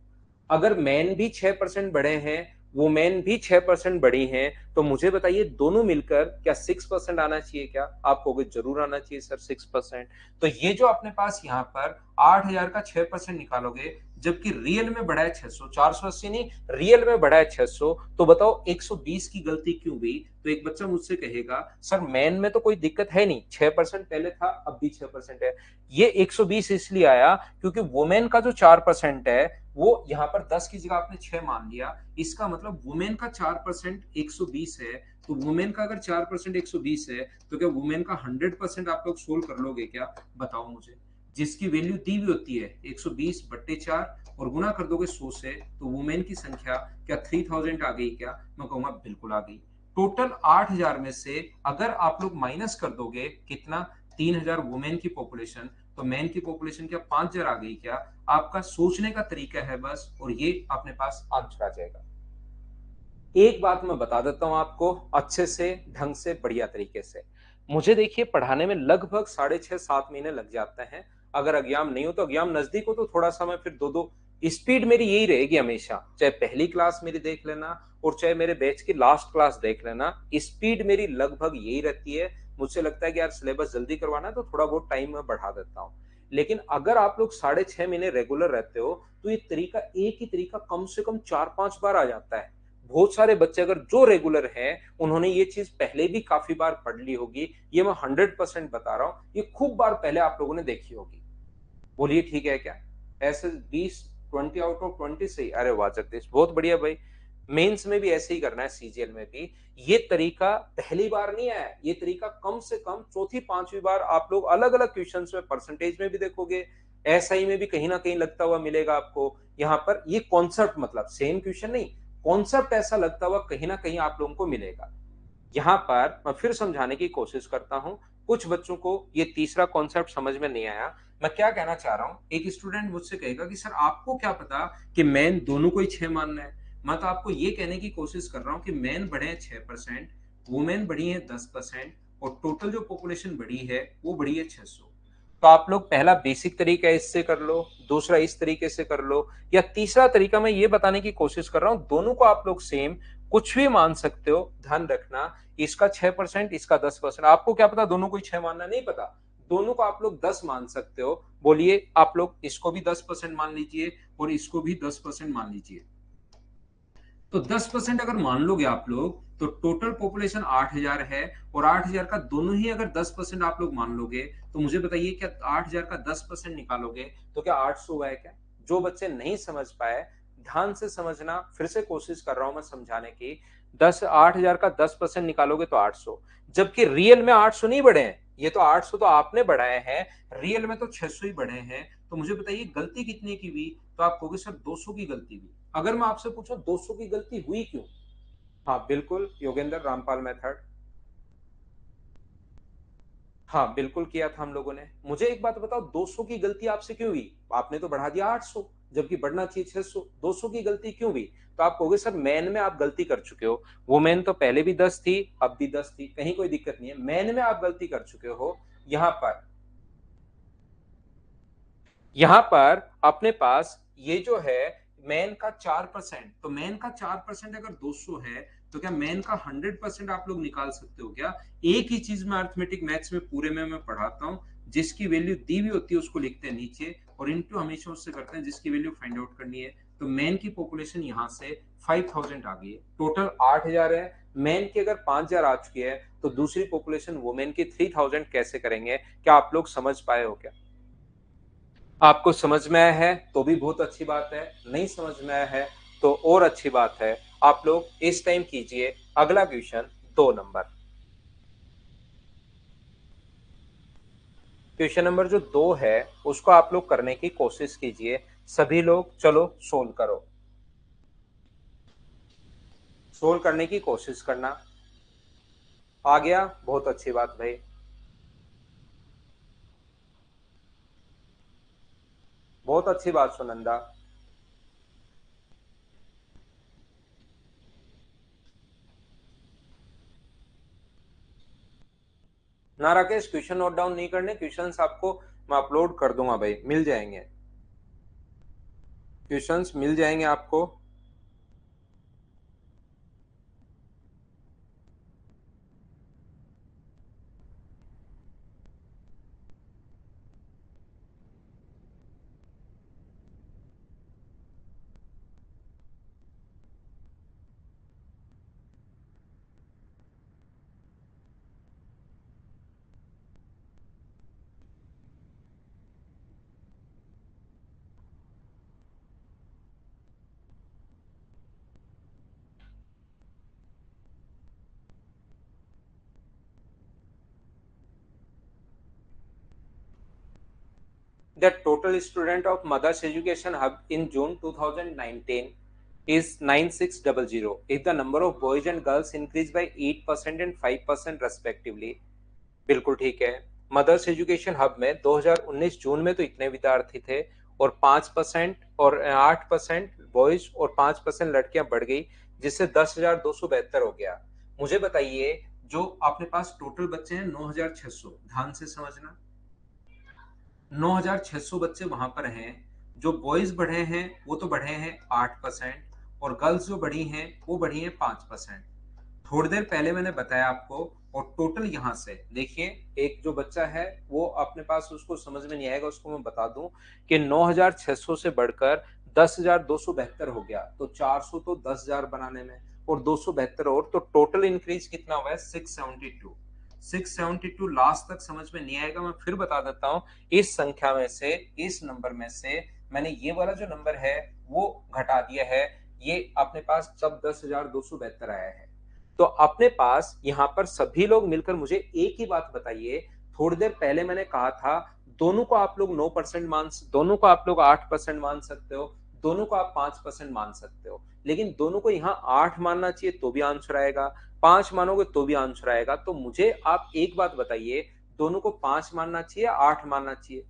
अगर मैन भी 6% बढ़े हैं, वुमेन भी 6% बढ़ी हैं, तो मुझे बताइए दोनों मिलकर क्या 6% आना चाहिए क्या? आप कहोगे जरूर आना चाहिए सर 6%। तो ये जो अपने पास यहाँ पर 8000 का 6% निकालोगे, जबकि रियल में बढ़ा है 600, 480 नहीं, रियल में बढ़ा है 600, तो बताओ 120 की गलती क्यों हुई? तो एक बच्चा मुझसे कहेगा सर मैन में तो कोई दिक्कत है नहीं, 6% पहले था अब भी 6% है। ये 120 इसलिए आया क्योंकि वुमेन का जो 4% है वो यहाँ पर 10 की जगह आपने 6 मान लिया, इसका मतलब वुमेन का 4% 120 है। तो वुमेन का अगर 4% 120 है तो क्या वुमेन का 100% आप लोग सोल्व कर लोगे क्या? बताओ मुझे। जिसकी वैल्यू दी हुई होती है 120/4 और गुना कर दोगे 100 से, तो वुमेन की संख्या क्या 3000 आ गई क्या? मैं कहूंगा बिल्कुल आ गई। टोटल 8000 में से अगर आप लोग माइनस कर दोगे कितना? 3000 वुमेन की पॉपुलेशन, तो मैन की पॉपुलेशन क्या 5000 आ गई क्या? आपका सोचने का तरीका है बस, और ये अपने पास आंसर आ जाएगा। एक बात मैं बता देता हूं आपको अच्छे से, ढंग से, बढ़िया तरीके से। मुझे देखिए पढ़ाने में लगभग 6.5-7 महीने लग जाते हैं। अगर एग्जाम नहीं हो तो एग्जाम नजदीक हो तो थोड़ा सा मैं फिर दो दो, स्पीड मेरी यही रहेगी हमेशा, चाहे पहली क्लास मेरी देख लेना और चाहे मेरे बैच की लास्ट क्लास देख लेना, स्पीड मेरी लगभग यही रहती है। मुझसे लगता है कि यार सिलेबस जल्दी करवाना है तो थोड़ा बहुत टाइम मैं बढ़ा देता हूँ। लेकिन अगर आप लोग 6.5 महीने रेगुलर रहते हो तो ये तरीका, एक ही तरीका कम से कम 4-5 बार आ जाता है। बहुत सारे बच्चे अगर जो रेगुलर हैं उन्होंने ये चीज पहले भी काफी बार पढ़ ली होगी, ये मैं 100% बता रहा हूं, ये खूब बार पहले आप लोगों ने देखी होगी। बोलिए ठीक है क्या? ऐसे 20 आउट ऑफ 20 सही? अरे वाह जगदीश, बहुत बढ़िया भाई। मेंस में भी ऐसे ही करना है, सीजीएल में भी। ये तरीका पहली बार नहीं आया, ये तरीका कम से कम चौथी पांचवी बार आप लोग अलग अलग क्वेश्चन में परसेंटेज में भी देखोगे, एसआई में भी कहीं ना कहीं लगता हुआ मिलेगा आपको। यहाँ पर ये कॉन्सेप्ट, मतलब सेम क्वेश्चन नहीं, कॉन्सेप्ट ऐसा लगता हुआ कहीं ना कहीं आप लोगों को मिलेगा। यहाँ पर मैं फिर समझाने की कोशिश करता हूं, कुछ बच्चों को ये तीसरा कॉन्सेप्ट समझ में नहीं आया। मैं क्या कहना चाह रहा हूं, एक स्टूडेंट मुझसे कहेगा कि सर आपको क्या पता कि मैन दोनों को ही 6 मानना है। मैं तो आपको ये कहने की कोशिश कर रहा हूं कि मैन बढ़े हैं 6%, वुमेन बढ़ी है 10% और टोटल जो पॉपुलेशन बढ़ी है वो बढ़ी है 600। तो आप लोग पहला बेसिक तरीका इससे कर लो, दूसरा इस तरीके से कर लो, या तीसरा तरीका मैं ये बताने की कोशिश कर रहा हूं दोनों को आप लोग सेम कुछ भी मान सकते हो। ध्यान रखना, इसका 6% इसका 10%, आपको क्या पता दोनों को ही 6 मानना, नहीं पता। दोनों को आप लोग 10 मान सकते हो। बोलिए, आप लोग इसको भी 10% मान लीजिए और इसको भी 10% मान लीजिए। तो 10% अगर मान लोगे आप लोग, तो टोटल पॉपुलेशन 8,000 है, और 8,000 का दोनों ही अगर 10% आप लोग मान लोगे, तो मुझे बताइए, क्या 8,000 का 10% निकालोगे तो क्या 800 हुआ है क्या? जो बच्चे नहीं समझ पाए, ध्यान से समझना, फिर से कोशिश कर रहा हूं मैं समझाने की। 8,000 का 10% निकालोगे तो 800, जबकि रियल में 800 नहीं बढ़े हैं। ये तो 800 तो आपने बढ़ाए हैं, रियल में तो 600 ही बढ़े हैं। तो मुझे बताइए गलती कितने की हुई? तो आप कहोगे सर 200 की गलती हुई। अगर मैं आपसे पूछूं 200 की गलती हुई क्यों? हाँ बिल्कुल, योगेंद्र रामपाल मेथड। हाँ बिल्कुल किया था हम लोगों ने। मुझे एक बात बताओ, 200 की गलती आपसे क्यों हुई? आपने तो बढ़ा दिया 800, जबकि बढ़ना चाहिए 600। 200 की गलती क्यों हुई? तो आप कहोगे सर मैन में आप गलती कर चुके हो। वो मैन तो पहले भी 10 थी, अब भी 10 थी, कहीं कोई दिक्कत नहीं है। मैन में आप गलती कर चुके हो। यहाँ पर यहां पर अपने पास ये जो है मैन का 4%, तो मैन का 4% अगर 200 है, तो क्या मैन का 100% आप लोग निकाल सकते हो क्या? एक ही चीज में अर्थमेटिक मैथ्स में पूरे में मैं पढ़ाता हूँ, जिसकी वैल्यू दी हुई होती है उसको लिखते हैं नीचे, और इनटू हमेशा उससे करते हैं जिसकी वैल्यू फाइंड आउट करनी है। तो मैन की पॉपुलेशन यहाँ से 5,000 आ गई है, टोटल 8,000 है। मैन की अगर 5,000 आ चुकी है, तो दूसरी पॉपुलेशन वुमेन की 3,000 कैसे करेंगे? क्या आप लोग समझ पाए हो क्या? आपको समझ में आया है तो भी बहुत अच्छी बात है, नहीं समझ में आया है तो और अच्छी बात है। आप लोग इस टाइम कीजिए अगला क्वेश्चन, 2 नंबर। क्वेश्चन नंबर जो 2 है, उसको आप लोग करने की कोशिश कीजिए। सभी लोग चलो सोल्व करो, सोल्व करने की कोशिश करना। आ गया, बहुत अच्छी बात भाई। बहुत अच्छी बात सुनंदा। ना राकेश, क्वेश्चन नोट डाउन नहीं करने, क्वेश्चंस आपको मैं अपलोड कर दूंगा भाई, मिल जाएंगे, क्वेश्चंस मिल जाएंगे आपको। The total student of Mother's Education Hub in June 2019 is 9600. If the number of boys and girls increased by 8% and 5% respectively. बिल्कुल ठीक है। मदर्स एजुकेशन हब में 2019 जून में तो इतने विद्यार्थी थे, और 5% और 8% बॉयज और 5% लड़कियां बढ़ गई, जिससे 10,272 हो गया। मुझे बताइए, जो अपने पास टोटल बच्चे हैं 9,600, ध्यान से समझना, 9,600 बच्चे वहां पर हैं। जो बॉयज बढ़े हैं वो तो बढ़े हैं 8%, और गर्ल्स जो बढ़ी हैं वो बढ़ी हैं 5%। थोड़ी देर पहले मैंने बताया आपको, और टोटल यहां से देखिए, एक जो बच्चा है वो अपने पास, उसको समझ में नहीं आएगा, उसको मैं बता दूं कि 9,600 से बढ़कर 10,272 हो गया, तो 400 तो 10,000 बनाने में, और 272 और, तो टोटल इंक्रीज कितना हुआ है? 672। 672 लास्ट तक समझ में नहीं आएगा, मैं फिर बता देता हूँ। इस संख्या में से, इस नंबर में से मैंने ये वाला जो नंबर है वो घटा दिया है। ये अपने पास जब 10,272 आया है, तो अपने पास यहां पर सभी लोग मिलकर मुझे एक ही बात बताइए। थोड़ी देर पहले मैंने कहा था दोनों को आप लोग 9% दोनों को आप लोग 8% मान सकते हो, दोनों को आप 5% मान सकते हो, लेकिन दोनों को यहाँ 8 मानना चाहिए तो भी आंसर आएगा, 5 मानोगे तो भी आंसर आएगा। तो मुझे आप एक बात बताइए, दोनों को 5 मानना चाहिए, 8 मानना चाहिए?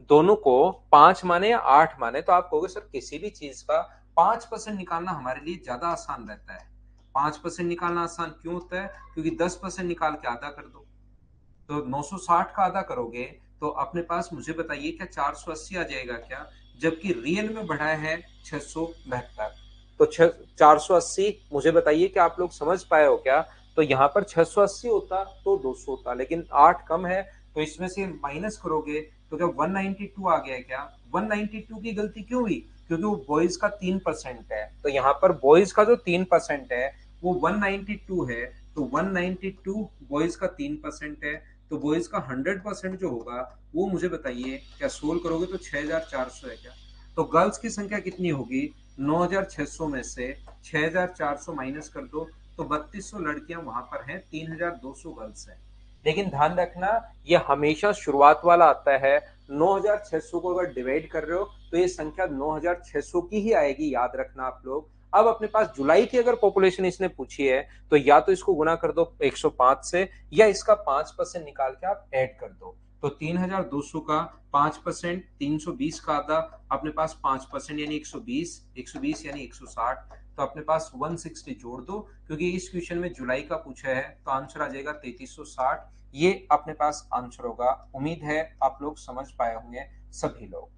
दोनों को 5 माने या 8 माने, तो आप कहोगे सर किसी भी चीज का 5% निकालना हमारे लिए ज्यादा आसान रहता है। 5% निकालना आसान क्यों होता है? क्योंकि 10% निकाल के आधा कर दो, तो 960 का आधा करोगे तो अपने पास, मुझे बताइए, क्या 480 आ जाएगा क्या? जबकि रियल में बढ़ा है 672। तो 480, मुझे बताइए कि आप लोग समझ पाए हो क्या? तो यहाँ पर 680 होता तो 200 होता, लेकिन 8 कम है तो इसमें से माइनस करोगे तो क्या 192 आ गया है क्या? 192 की गलती क्यों हुई? क्योंकि वो बॉयज का 3% है, तो यहाँ पर बॉयज का जो 3% है वो 192 है, तो 192 बॉयज का 3% है, तो बॉयज का 100% जो होगा वो मुझे बताइए, क्या सोल्व करोगे तो 6400 है क्या? तो गर्ल्स की संख्या कितनी होगी? 9600 में से 6400 माइनस कर दो तो 3200 लड़कियां वहां पर हैं, 3200 गर्ल्स हैं। लेकिन ध्यान रखना, ये हमेशा शुरुआत वाला आता है। 9600 को अगर डिवाइड कर रहे हो तो ये संख्या 9600 की ही आएगी, याद रखना आप लोग। अब अपने पास जुलाई की अगर पॉपुलेशन इसने पूछी है तो या तो इसको गुना कर दो 105 से, या इसका 5% निकाल के आप ऐड कर दो। तो 3200 का 5%, 320 का आधा, अपने पास 5% यानी 120, 120 यानी 160, तो अपने पास 160 जोड़ दो, क्योंकि इस क्वेश्चन में जुलाई का पूछा है, तो आंसर आ जाएगा 3360। ये अपने पास आंसर होगा। उम्मीद है आप लोग समझ पाए होंगे सभी लोग।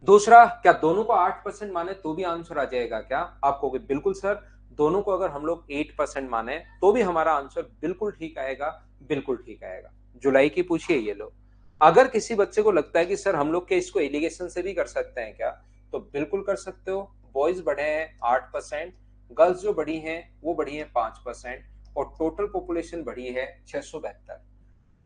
दूसरा, क्या दोनों को 8% माने तो भी आंसर आ जाएगा क्या? आप कहोगे बिल्कुल सर, दोनों को अगर हम लोग 8% माने तो भी हमारा आंसर बिल्कुल ठीक आएगा, बिल्कुल ठीक आएगा। जुलाई की पूछिए ये लोग। अगर किसी बच्चे को लगता है कि सर हम लोग क्या इसको एलिगेशन से भी कर सकते हैं क्या, तो बिल्कुल कर सकते हो। बॉयज बढ़े हैं 8%, गर्ल्स जो बढ़ी हैं वो बढ़ी हैं 5%, और टोटल पॉपुलेशन बढ़ी है 672।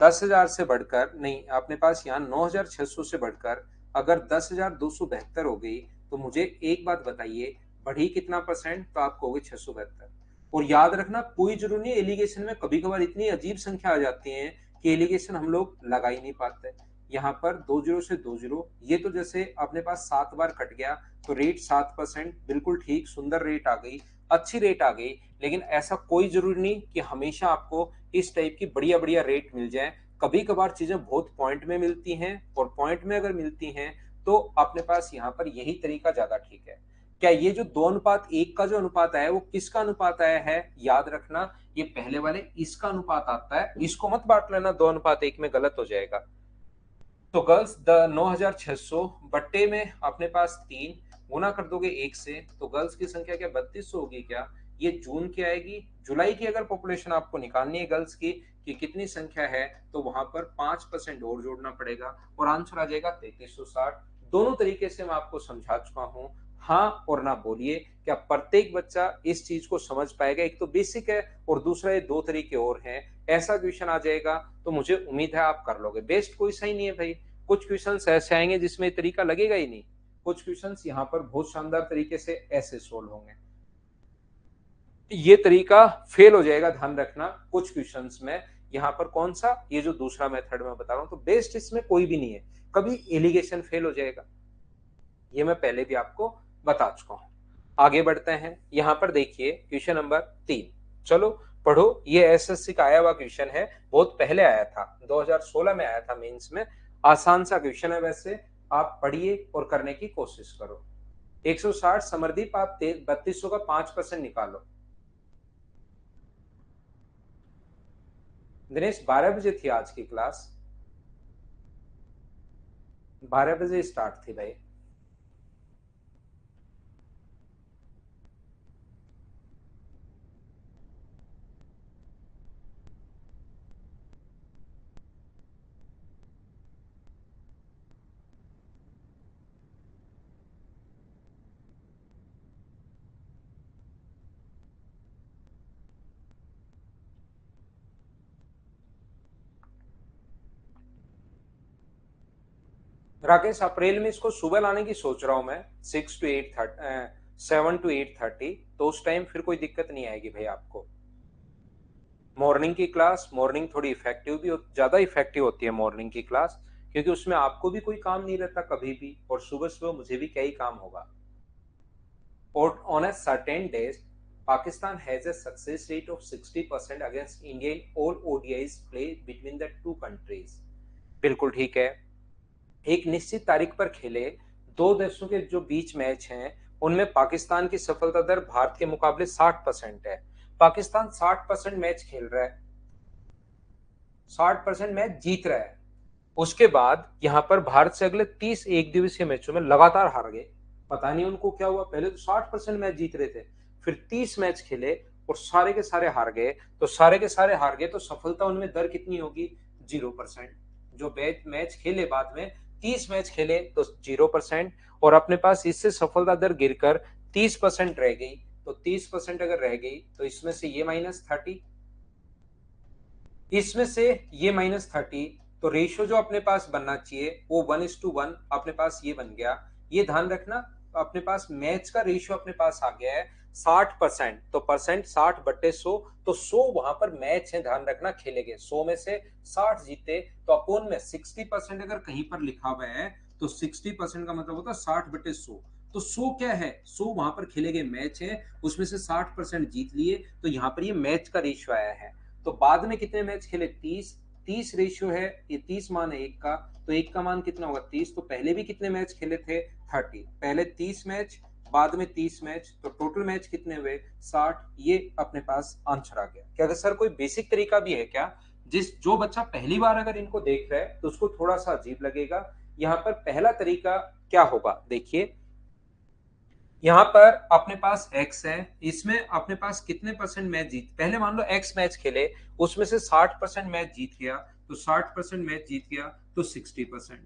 10,000 से बढ़कर नहीं, अपने पास यहाँ 9,600 से बढ़कर अगर 10,272 हो गई, तो मुझे एक बात बताइए, बढ़ी कितना परसेंट? तो आप कहोगे 672। और याद रखना, कोई जरूरी नहीं, एलिगेशन में कभी कभार इतनी अजीब संख्या आ जाती है कि एलिगेशन हम लोग लगा ही नहीं पाते। यहाँ पर 20 से 20, ये तो जैसे अपने पास 7 बार कट गया, तो रेट 7%, बिल्कुल ठीक, सुंदर रेट आ गई, अच्छी रेट आ गई। लेकिन ऐसा कोई जरूरी नहीं कि हमेशा आपको इस टाइप की बढ़िया बढ़िया रेट मिल जाए। कभी कभार चीजें बहुत पॉइंट में मिलती हैं, और पॉइंट में अगर मिलती हैं तो अपने पास यहाँ पर यही तरीका ज्यादा ठीक है। क्या ये जो 2:1 का जो अनुपात आया है वो किसका अनुपात आया है? याद रखना, ये पहले वाले इसका अनुपात आता है, इसको मत बांट लेना 2:1 में, गलत हो जाएगा। तो गर्ल्स 9600 बट्टे में अपने पास 3 गुना कर दोगे 1 से, तो गर्ल्स की संख्या क्या 3200 होगी क्या? ये जून की आएगी। जुलाई की अगर पॉपुलेशन आपको निकालनी है गर्ल्स की कि कितनी संख्या है, तो वहां पर 5% और जोड़ना पड़ेगा, और आंसर आ जाएगा 3360। दोनों तरीके से मैं आपको समझा चुका हूं। हाँ और ना बोलिए, क्या प्रत्येक बच्चा इस चीज को समझ पाएगा? एक तो बेसिक है, और दूसरा ये दो तरीके और हैं। ऐसा क्वेश्चन आ जाएगा तो मुझे उम्मीद है आप कर लोगे। बेस्ट कोई सही नहीं है भाई, कुछ क्वेश्चंस ऐसे आएंगे जिसमें तरीका लगेगा ही नहीं, कुछ क्वेश्चंस यहाँ पर बहुत शानदार तरीके से ऐसे सोल्व होंगे, ये तरीका फेल हो जाएगा, ध्यान रखना कुछ क्वेश्चंस में। यहाँ पर कौन सा, ये जो दूसरा मेथड मैं बता रहा हूँ, तो बेस्ट इसमें कोई भी नहीं है, कभी एलिगेशन फेल हो जाएगा, ये मैं पहले भी आपको बता चुका हूं। आगे बढ़ते हैं, यहां पर देखिए क्वेश्चन नंबर 3। चलो पढ़ो, ये एसएससी का आया हुआ क्वेश्चन है, बहुत पहले आया था, 2016 में आया था मेंस में। आसान सा क्वेश्चन है, वैसे आप पढ़िए और करने की कोशिश करो। 160 समरदीप, आप 3200 का 5% निकालो। दिनेश 12 बजे थी आज की क्लास, 12 बजे स्टार्ट थी भाई। राकेश, अप्रैल में इसको सुबह लाने की सोच रहा हूं मैं, 7 to 8:30, तो उस टाइम फिर कोई दिक्कत नहीं आएगी भाई आपको। मॉर्निंग की क्लास, मॉर्निंग थोड़ी इफेक्टिव भी ज्यादा इफेक्टिव होती है मॉर्निंग की क्लास, क्योंकि उसमें आपको भी कोई काम नहीं रहता कभी भी, और सुबह सुबह मुझे भी क्या ही काम होगा। और on a certain days, Pakistan has a success rate of 60% against India in all ODIs played between the two countries। बिल्कुल ठीक है, एक निश्चित तारीख पर खेले दो देशों के जो बीच मैच हैं, उनमें पाकिस्तान की सफलता दर भारत के मुकाबले 60% है। पाकिस्तान 60% मैच खेल रहा है, 60% मैच जीत रहा है। उसके बाद यहाँ पर भारत से अगले 30 एक दिवसीय मैचों में लगातार हार गए। पता नहीं उनको क्या हुआ, पहले तो 60% मैच जीत रहे थे, फिर 30 मैच खेले और सारे के सारे हार गए। तो सारे के सारे हार गए तो सफलता उनमें दर कितनी होगी? 0%। जो मैच खेले बाद में 30 मैच खेले तो 0%। और अपने पास इससे सफलता दर गिरकर 30% रह गई, तो 30% अगर रह गई तो इसमें से ये -30, इसमें से ये -30, तो रेशियो जो अपने पास बनना चाहिए वो 1:1 अपने पास ये बन गया। ये ध्यान रखना, अपने पास मैच का रेशियो अपने पास आ गया है 60%, तो परसेंट 60/100, तो 100 वहां पर मैच है, ध्यान रखना खेले गए, 100 में से 60 जीते, तो अपोन में 60% अगर कहीं पर लिखा हुआ है तो 60% का मतलब होता है 60/100। तो 100 क्या है, 100 वहां पर खेले गए मैच है, उसमें से 60% जीत लिए, तो यहाँ पर ये मैच का रेशियो आया है। तो बाद में कितने मैच खेले, 30, 30 रेशियो है, ये 30 मान है एक का, तो एक का मान कितना होगा 30, तो पहले भी कितने मैच खेले थे 30, पहले 30 मैच, बाद में 30 मैच, तो टोटल मैच कितने हुए 60, ये अपने पास आंसर आ गया। क्या अगर सर कोई बेसिक तरीका भी है क्या, जो बच्चा पहली बार अगर इनको देख रहा है तो उसको थोड़ा सा अजीब लगेगा। यहाँ पर पहला तरीका क्या होगा, देखिए यहाँ पर अपने पास x है, इसमें अपने पास कितने परसेंट मैच जीत, पहले मान लो x मैच खेले, उसमें से 60% मैच जीत गया, तो 60% मैच जीत गया तो 60%।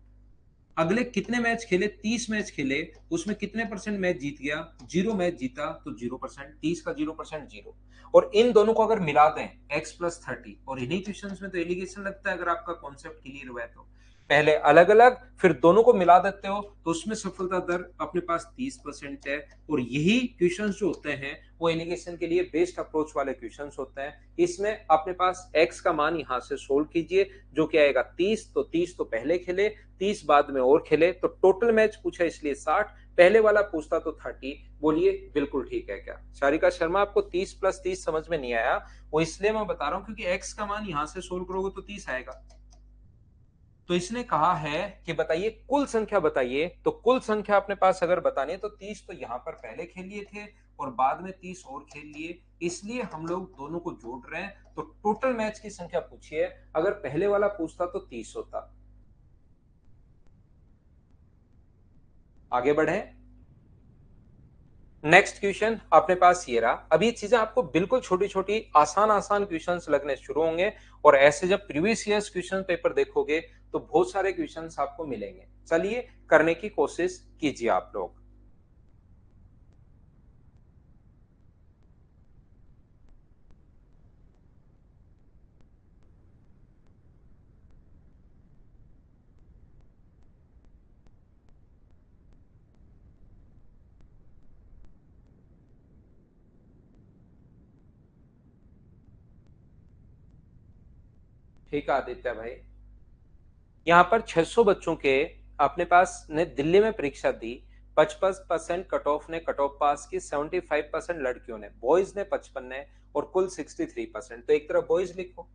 अगले कितने मैच खेले, 30 मैच खेले, उसमें कितने परसेंट मैच जीत गया, 0 मैच जीता तो 0%, 30 का 0% 0। और इन दोनों को अगर मिला दें x+30, और इन्हीं क्वेश्चंस में तो एलिगेशन लगता है, अगर आपका कॉन्सेप्ट क्लियर हुआ है तो पहले अलग अलग फिर दोनों को मिला देते हो तो उसमें सफलता दर अपने पास 30% है। और यही क्वेश्चंस जो होते हैं वो एलिगेशन के लिए बेस्ट अप्रोच वाले क्वेश्चंस होते हैं। इसमें अपने पास x का मान यहां से सोल्व कीजिए, जो कि आएगा 30, तो 30 तो पहले खेले, 30 बाद में और खेले, तो टोटल मैच पूछा इसलिए 60, पहले वाला पूछता तो 30। बोलिए बिल्कुल ठीक है क्या। सारिका शर्मा, आपको 30+30 समझ में नहीं आया, वो इसलिए मैं बता रहा हूं क्योंकि x का मान यहां से सोल्व करोगे तो 30 आएगा। तो इसने कहा है कि बताइए कुल संख्या बताइए, तो कुल संख्या अपने पास अगर बतानी है तो 30 तो यहां पर पहले खेल लिए थे और बाद में 30 और खेल लिए, इसलिए हम लोग दोनों को जोड़ रहे हैं। तो टोटल मैच की संख्या पूछिए, अगर पहले वाला पूछता तो 30 होता। आगे बढ़े, नेक्स्ट क्वेश्चन अपने पास ये रहा। अभी ये चीजें आपको बिल्कुल छोटी छोटी आसान आसान क्वेश्चंस लगने शुरू होंगे, और ऐसे जब प्रीवियस ईयर्स क्वेश्चन पेपर देखोगे तो बहुत सारे क्वेश्चंस आपको मिलेंगे। चलिए करने की कोशिश कीजिए आप लोग। ठीक है आदित्य भाई, यहाँ पर 600 बच्चों के अपने पास ने दिल्ली में परीक्षा दी, 55% कट ऑफ ने कट ऑफ पास की, 75% लड़कियों ने, बॉयज ने 55 ने, और कुल 63%। तो एक तरफ बॉयज लिखो,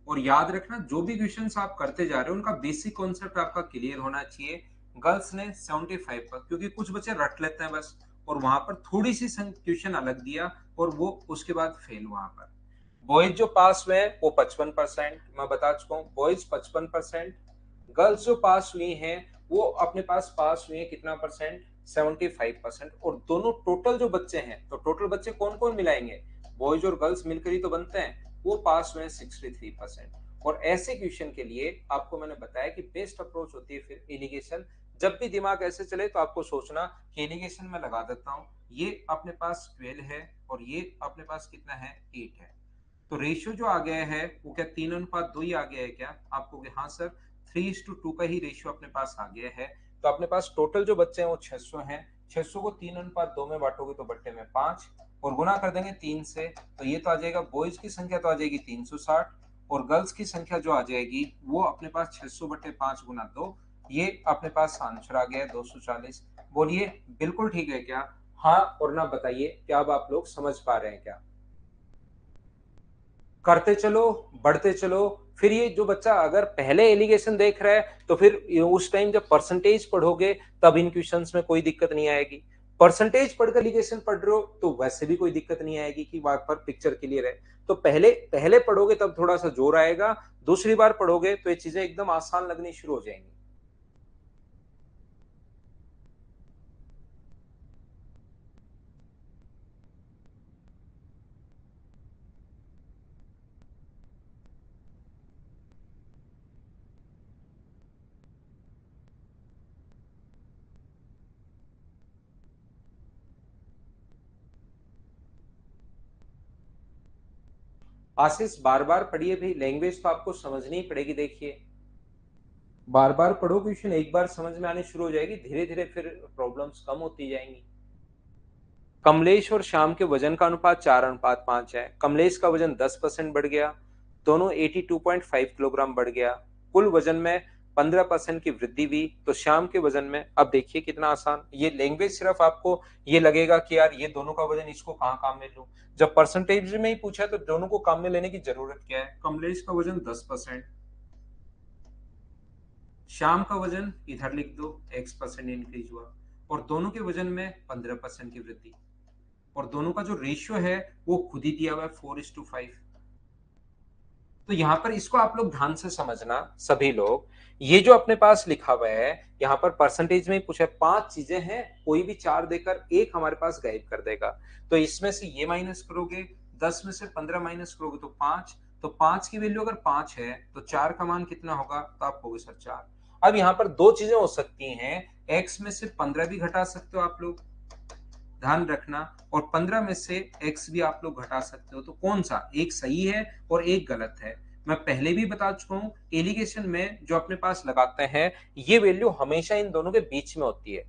और याद रखना जो भी क्वेश्चंस आप करते जा रहे हो उनका बेसिक कॉन्सेप्ट आपका क्लियर होना चाहिए। गर्ल्स ने 75 पर, क्योंकि कुछ बच्चे रट लेते हैं बस, और वहां पर थोड़ी सी क्वेश्चन अलग दिया और वो उसके बाद फेल वहां पर। बॉयज जो पास हुए वो 55%, मैं बता चुका हूँ बॉयज 55%। गर्ल्स जो पास हुई हैं वो अपने पास हुई हैं कितना परसेंट, 75%। और दोनों टोटल जो बच्चे हैं, तो टोटल बच्चे कौन कौन मिलाएंगे, बॉयज और गर्ल्स मिलकर ही तो बनते हैं, वो पास हुए 63%। और ऐसे क्वेश्चन के लिए आपको मैंने बताया कि बेस्ट अप्रोच होती है फिर इरिगेशन। जब भी दिमाग ऐसे चले तो आपको सोचना कि इरिगेशन में लगा देता हूँ, ये अपने पास 12 है और ये अपने पास कितना है 8 है, तो रेशियो जो आ गया है वो क्या 3:2 ही आ गया है क्या, आपको कि हाँ सर 3:2 का ही रेशियो अपने पास आ गया है। तो अपने पास टोटल जो बच्चे हैं वो 600 हैं, 600 को 3:2 में बांटोगे तो बट्टे में 5, और गुना कर देंगे 3 से, तो ये तो आ जाएगा बॉयज की संख्या तो आ जाएगी 360, और गर्ल्स की संख्या जो आ जाएगी वो अपने पास 600/5 गुना 2, ये अपने पास आंसर आ गया है 240। बोलिए बिल्कुल ठीक है क्या, हाँ और ना बताइए क्या अब आप लोग समझ पा रहे हैं क्या। करते चलो, बढ़ते चलो। फिर ये जो बच्चा अगर पहले एलिगेशन देख रहा है तो फिर उस टाइम जब परसेंटेज पढ़ोगे तब इन क्वेश्चंस में कोई दिक्कत नहीं आएगी। परसेंटेज पढ़कर एलिगेशन पढ़ रहे हो तो वैसे भी कोई दिक्कत नहीं आएगी कि वहां पर पिक्चर क्लियर है। तो पहले पहले पढ़ोगे तब थोड़ा सा जोर आएगा, दूसरी बार पढ़ोगे तो ये चीजें एकदम आसान लगनी शुरू हो जाएंगी। आशीष बार बार पढ़िए भाई, लैंग्वेज तो आपको समझनी ही पड़ेगी। देखिए बार बार पढ़ो, क्वेश्चन एक बार समझ में आने शुरू हो जाएगी, धीरे धीरे फिर प्रॉब्लम्स कम होती जाएंगी। कमलेश और श्याम के वजन का अनुपात 4:5 है। कमलेश का वजन 10% बढ़ गया, दोनों 82.5 किलोग्राम बढ़ गया। कुल वजन में 15% की वृद्धि हुई, तो श्याम के वजन में, अब देखिए कितना आसान, ये लैंग्वेज सिर्फ आपको ये लगेगा कि यार ये दोनों का वजन, इसको कहाँ काम में लूं। जब परसेंटेज में ही पूछा है तो दोनों को काम में लेने की जरूरत क्या है। कमलेश का वजन 10%, श्याम का वजन इधर लिख दो, x% इंक्रीज हुआ, और दोनों के वजन में 15% की वृद्धि, और दोनों का जो रेशियो है वो खुद ही दिया हुआ है 4:5। तो यहां पर इसको आप लोग ध्यान से समझना सभी लोग, ये जो अपने पास लिखा हुआ है यहाँ पर परसेंटेज में ही पूछा है, 5 चीजें हैं, कोई भी 4 देकर एक हमारे पास गायब कर देगा। तो इसमें से ये माइनस करोगे, 10 में से 15 माइनस करोगे तो 5, तो 5 की वैल्यू अगर 5 है तो 4 का मान कितना होगा, तो आप कहोगे सर 4। अब यहाँ पर दो चीजें हो सकती हैं, x में से 15 भी घटा सकते हो आप लोग, ध्यान रखना, और 15 में से x भी आप लोग घटा सकते हो। तो कौन सा एक सही है और एक गलत है। मैं पहले भी बता चुका हूं, एलिगेशन में जो अपने पास लगाते हैं ये वैल्यू हमेशा इन दोनों के बीच में होती है,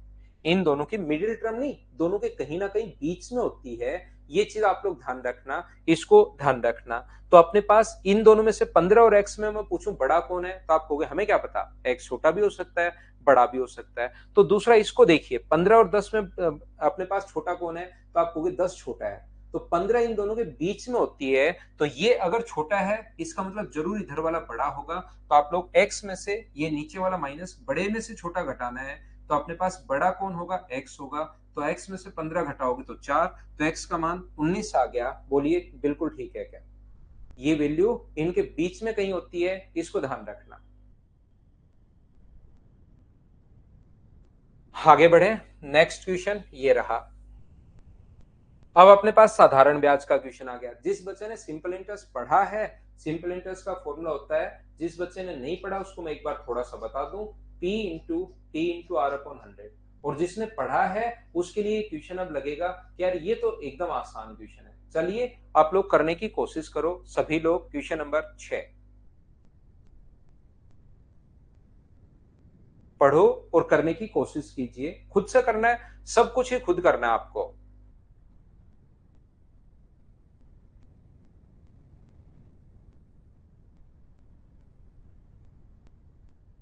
इन दोनों के मिडिल टर्म नहीं, दोनों के कहीं ना कहीं बीच में होती है। ये चीज आप लोग ध्यान रखना, इसको ध्यान रखना। तो अपने पास इन दोनों में से 15 और x में मैं पूछूं बड़ा कौन है, तो आप कहोगे हमें क्या पता, x छोटा भी हो सकता है बड़ा भी हो सकता है। तो दूसरा इसको देखिए, 15 और 10 में अपने पास छोटा कौन है, तो आप कहोगे 10 छोटा है। तो 15 इन दोनों के बीच में होती है, तो ये अगर छोटा है इसका मतलब जरूर इधर वाला बड़ा होगा। तो आप लोग x में से ये नीचे वाला माइनस, बड़े में से छोटा घटाना है, तो अपने पास बड़ा कौन होगा, x होगा। तो x में से 15 घटाओगे तो 4, तो x का मान 19 आ गया। बोलिए बिल्कुल ठीक है क्या। ये वैल्यू इनके बीच में कहीं होती है, इसको ध्यान रखना। आगे बढ़े, नेक्स्ट क्वेश्चन ये रहा। अब अपने पास साधारण ब्याज का क्वेश्चन आ गया। जिस बच्चे ने सिंपल इंटरेस्ट पढ़ा है, सिंपल इंटरेस्ट का फॉर्मूला होता है, जिस बच्चे ने नहीं पढ़ा उसको मैं एक बार थोड़ा सा बता दूं, P into T into R upon 100। और जिसने पढ़ा है उसके लिए क्वेश्चन अब लगेगा कि यार ये तो एकदम आसान क्वेश्चन है। चलिए आप लोग करने की कोशिश करो सभी लोग। क्वेश्चन नंबर 6 पढ़ो और करने की कोशिश कीजिए, खुद से करना है, सब कुछ ही खुद करना है आपको।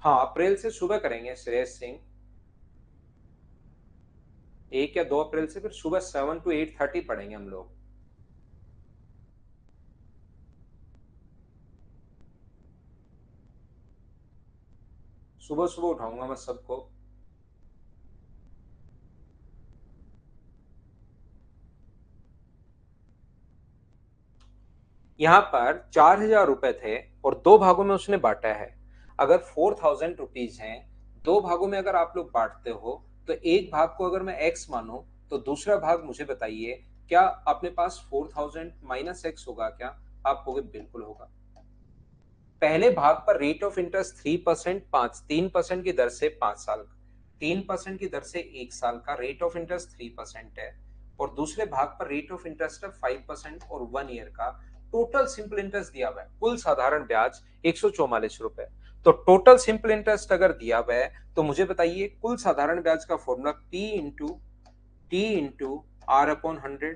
हाँ अप्रैल से सुबह करेंगे श्रेयस सिंह, 1 या 2 अप्रैल से फिर सुबह 7 to 8:30 पढ़ेंगे हम लोग। सुबह सुबह उठाऊंगा मैं सबको। यहाँ पर 4,000 रुपए थे और दो भागों में उसने बांटा है। अगर 4,000 रुपीज हैं, दो भागों में अगर आप लोग बांटते हो, तो एक भाग को अगर मैं एक्स मानूं, तो दूसरा भाग मुझे बताइए क्या अपने पास 4,000 माइनस एक्स होगा क्या। आप कहोगे बिल्कुल होगा। पहले भाग पर रेट ऑफ इंटरेस्ट 3%, 3% की दर से 5 साल, 3% की दर से 1 साल का रेट ऑफ इंटरेस्ट 3% है। और दूसरे भाग पर रेट ऑफ इंटरेस्ट है 5% और 1 ईयर का। टोटल सिंपल इंटरेस्ट दिया हुआ है, कुल साधारण ब्याज 144 रुपए। तो टोटल सिंपल इंटरेस्ट अगर दिया हुआ है तो मुझे बताइए कुल साधारण ब्याज का formula P into T into R upon 100।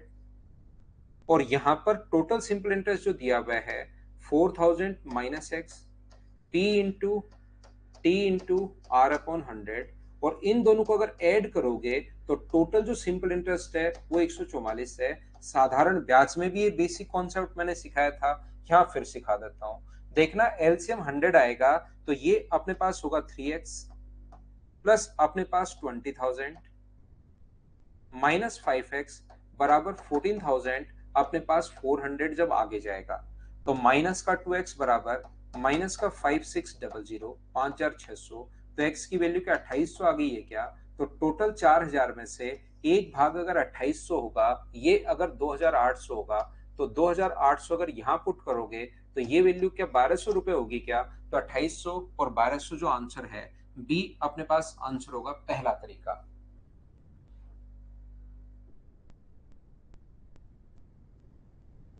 और यहां पर टोटल सिंपल इंटरेस्ट जो दिया हुआ है 4,000 minus x, P into T into R upon 100। और इन दोनों को अगर ऐड करोगे तो टोटल जो सिंपल इंटरेस्ट है वो 144 है। साधारण ब्याज में भी ये बेसिक कॉन्सेप्ट मैंने सिखाया था, यहाँ फिर सिखा देता हूँ। देखना एलसीएम 100 आएगा तो ये अपने पास होगा 3x प्लस अपने पास 20,000 माइनस 5x बराबर 14,000, अपने पास 400 जब आगे जाएगा। तो माइनस का 2x बराबर माइनस का 5,600, 5,600। तो x की वैल्यू क्या 2800 आ गई है क्या। तो टोटल 4,000 में से एक भाग अगर 2800 होगा, ये अगर 2,800 होगा, तो 2,800 अगर यहाँ पुट करोगे तो ये वैल्यू क्या 1,200 रुपए होगी क्या। तो 2800 और 1,200 जो आंसर है बी अपने पास आंसर होगा, पहला तरीका।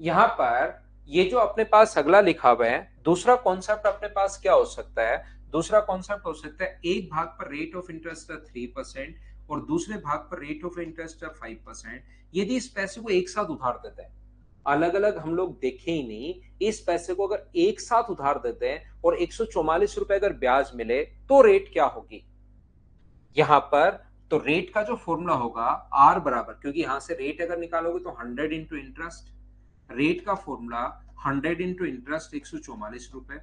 यहां पर ये जो अपने पास अगला लिखा हुआ है, दूसरा कॉन्सेप्ट अपने पास क्या हो सकता है? दूसरा कॉन्सेप्ट हो सकता है एक भाग पर रेट ऑफ इंटरेस्ट है 3% और दूसरे भाग पर रेट ऑफ इंटरेस्ट है 5%। यदि इस पैसे को एक साथ उधार देते हैं, अलग अलग हम लोग देखे ही नहीं, इस पैसे को अगर एक साथ उधार देते हैं और 144 रुपए अगर ब्याज मिले तो रेट क्या होगी यहां पर? तो रेट का जो फॉर्मूला होगा आर बराबर, क्योंकि यहां से रेट अगर निकालोगे तो 100 इंटू इंटरेस्ट, रेट का फॉर्मूला 100 इंटू इंटरेस्ट 144 रुपए।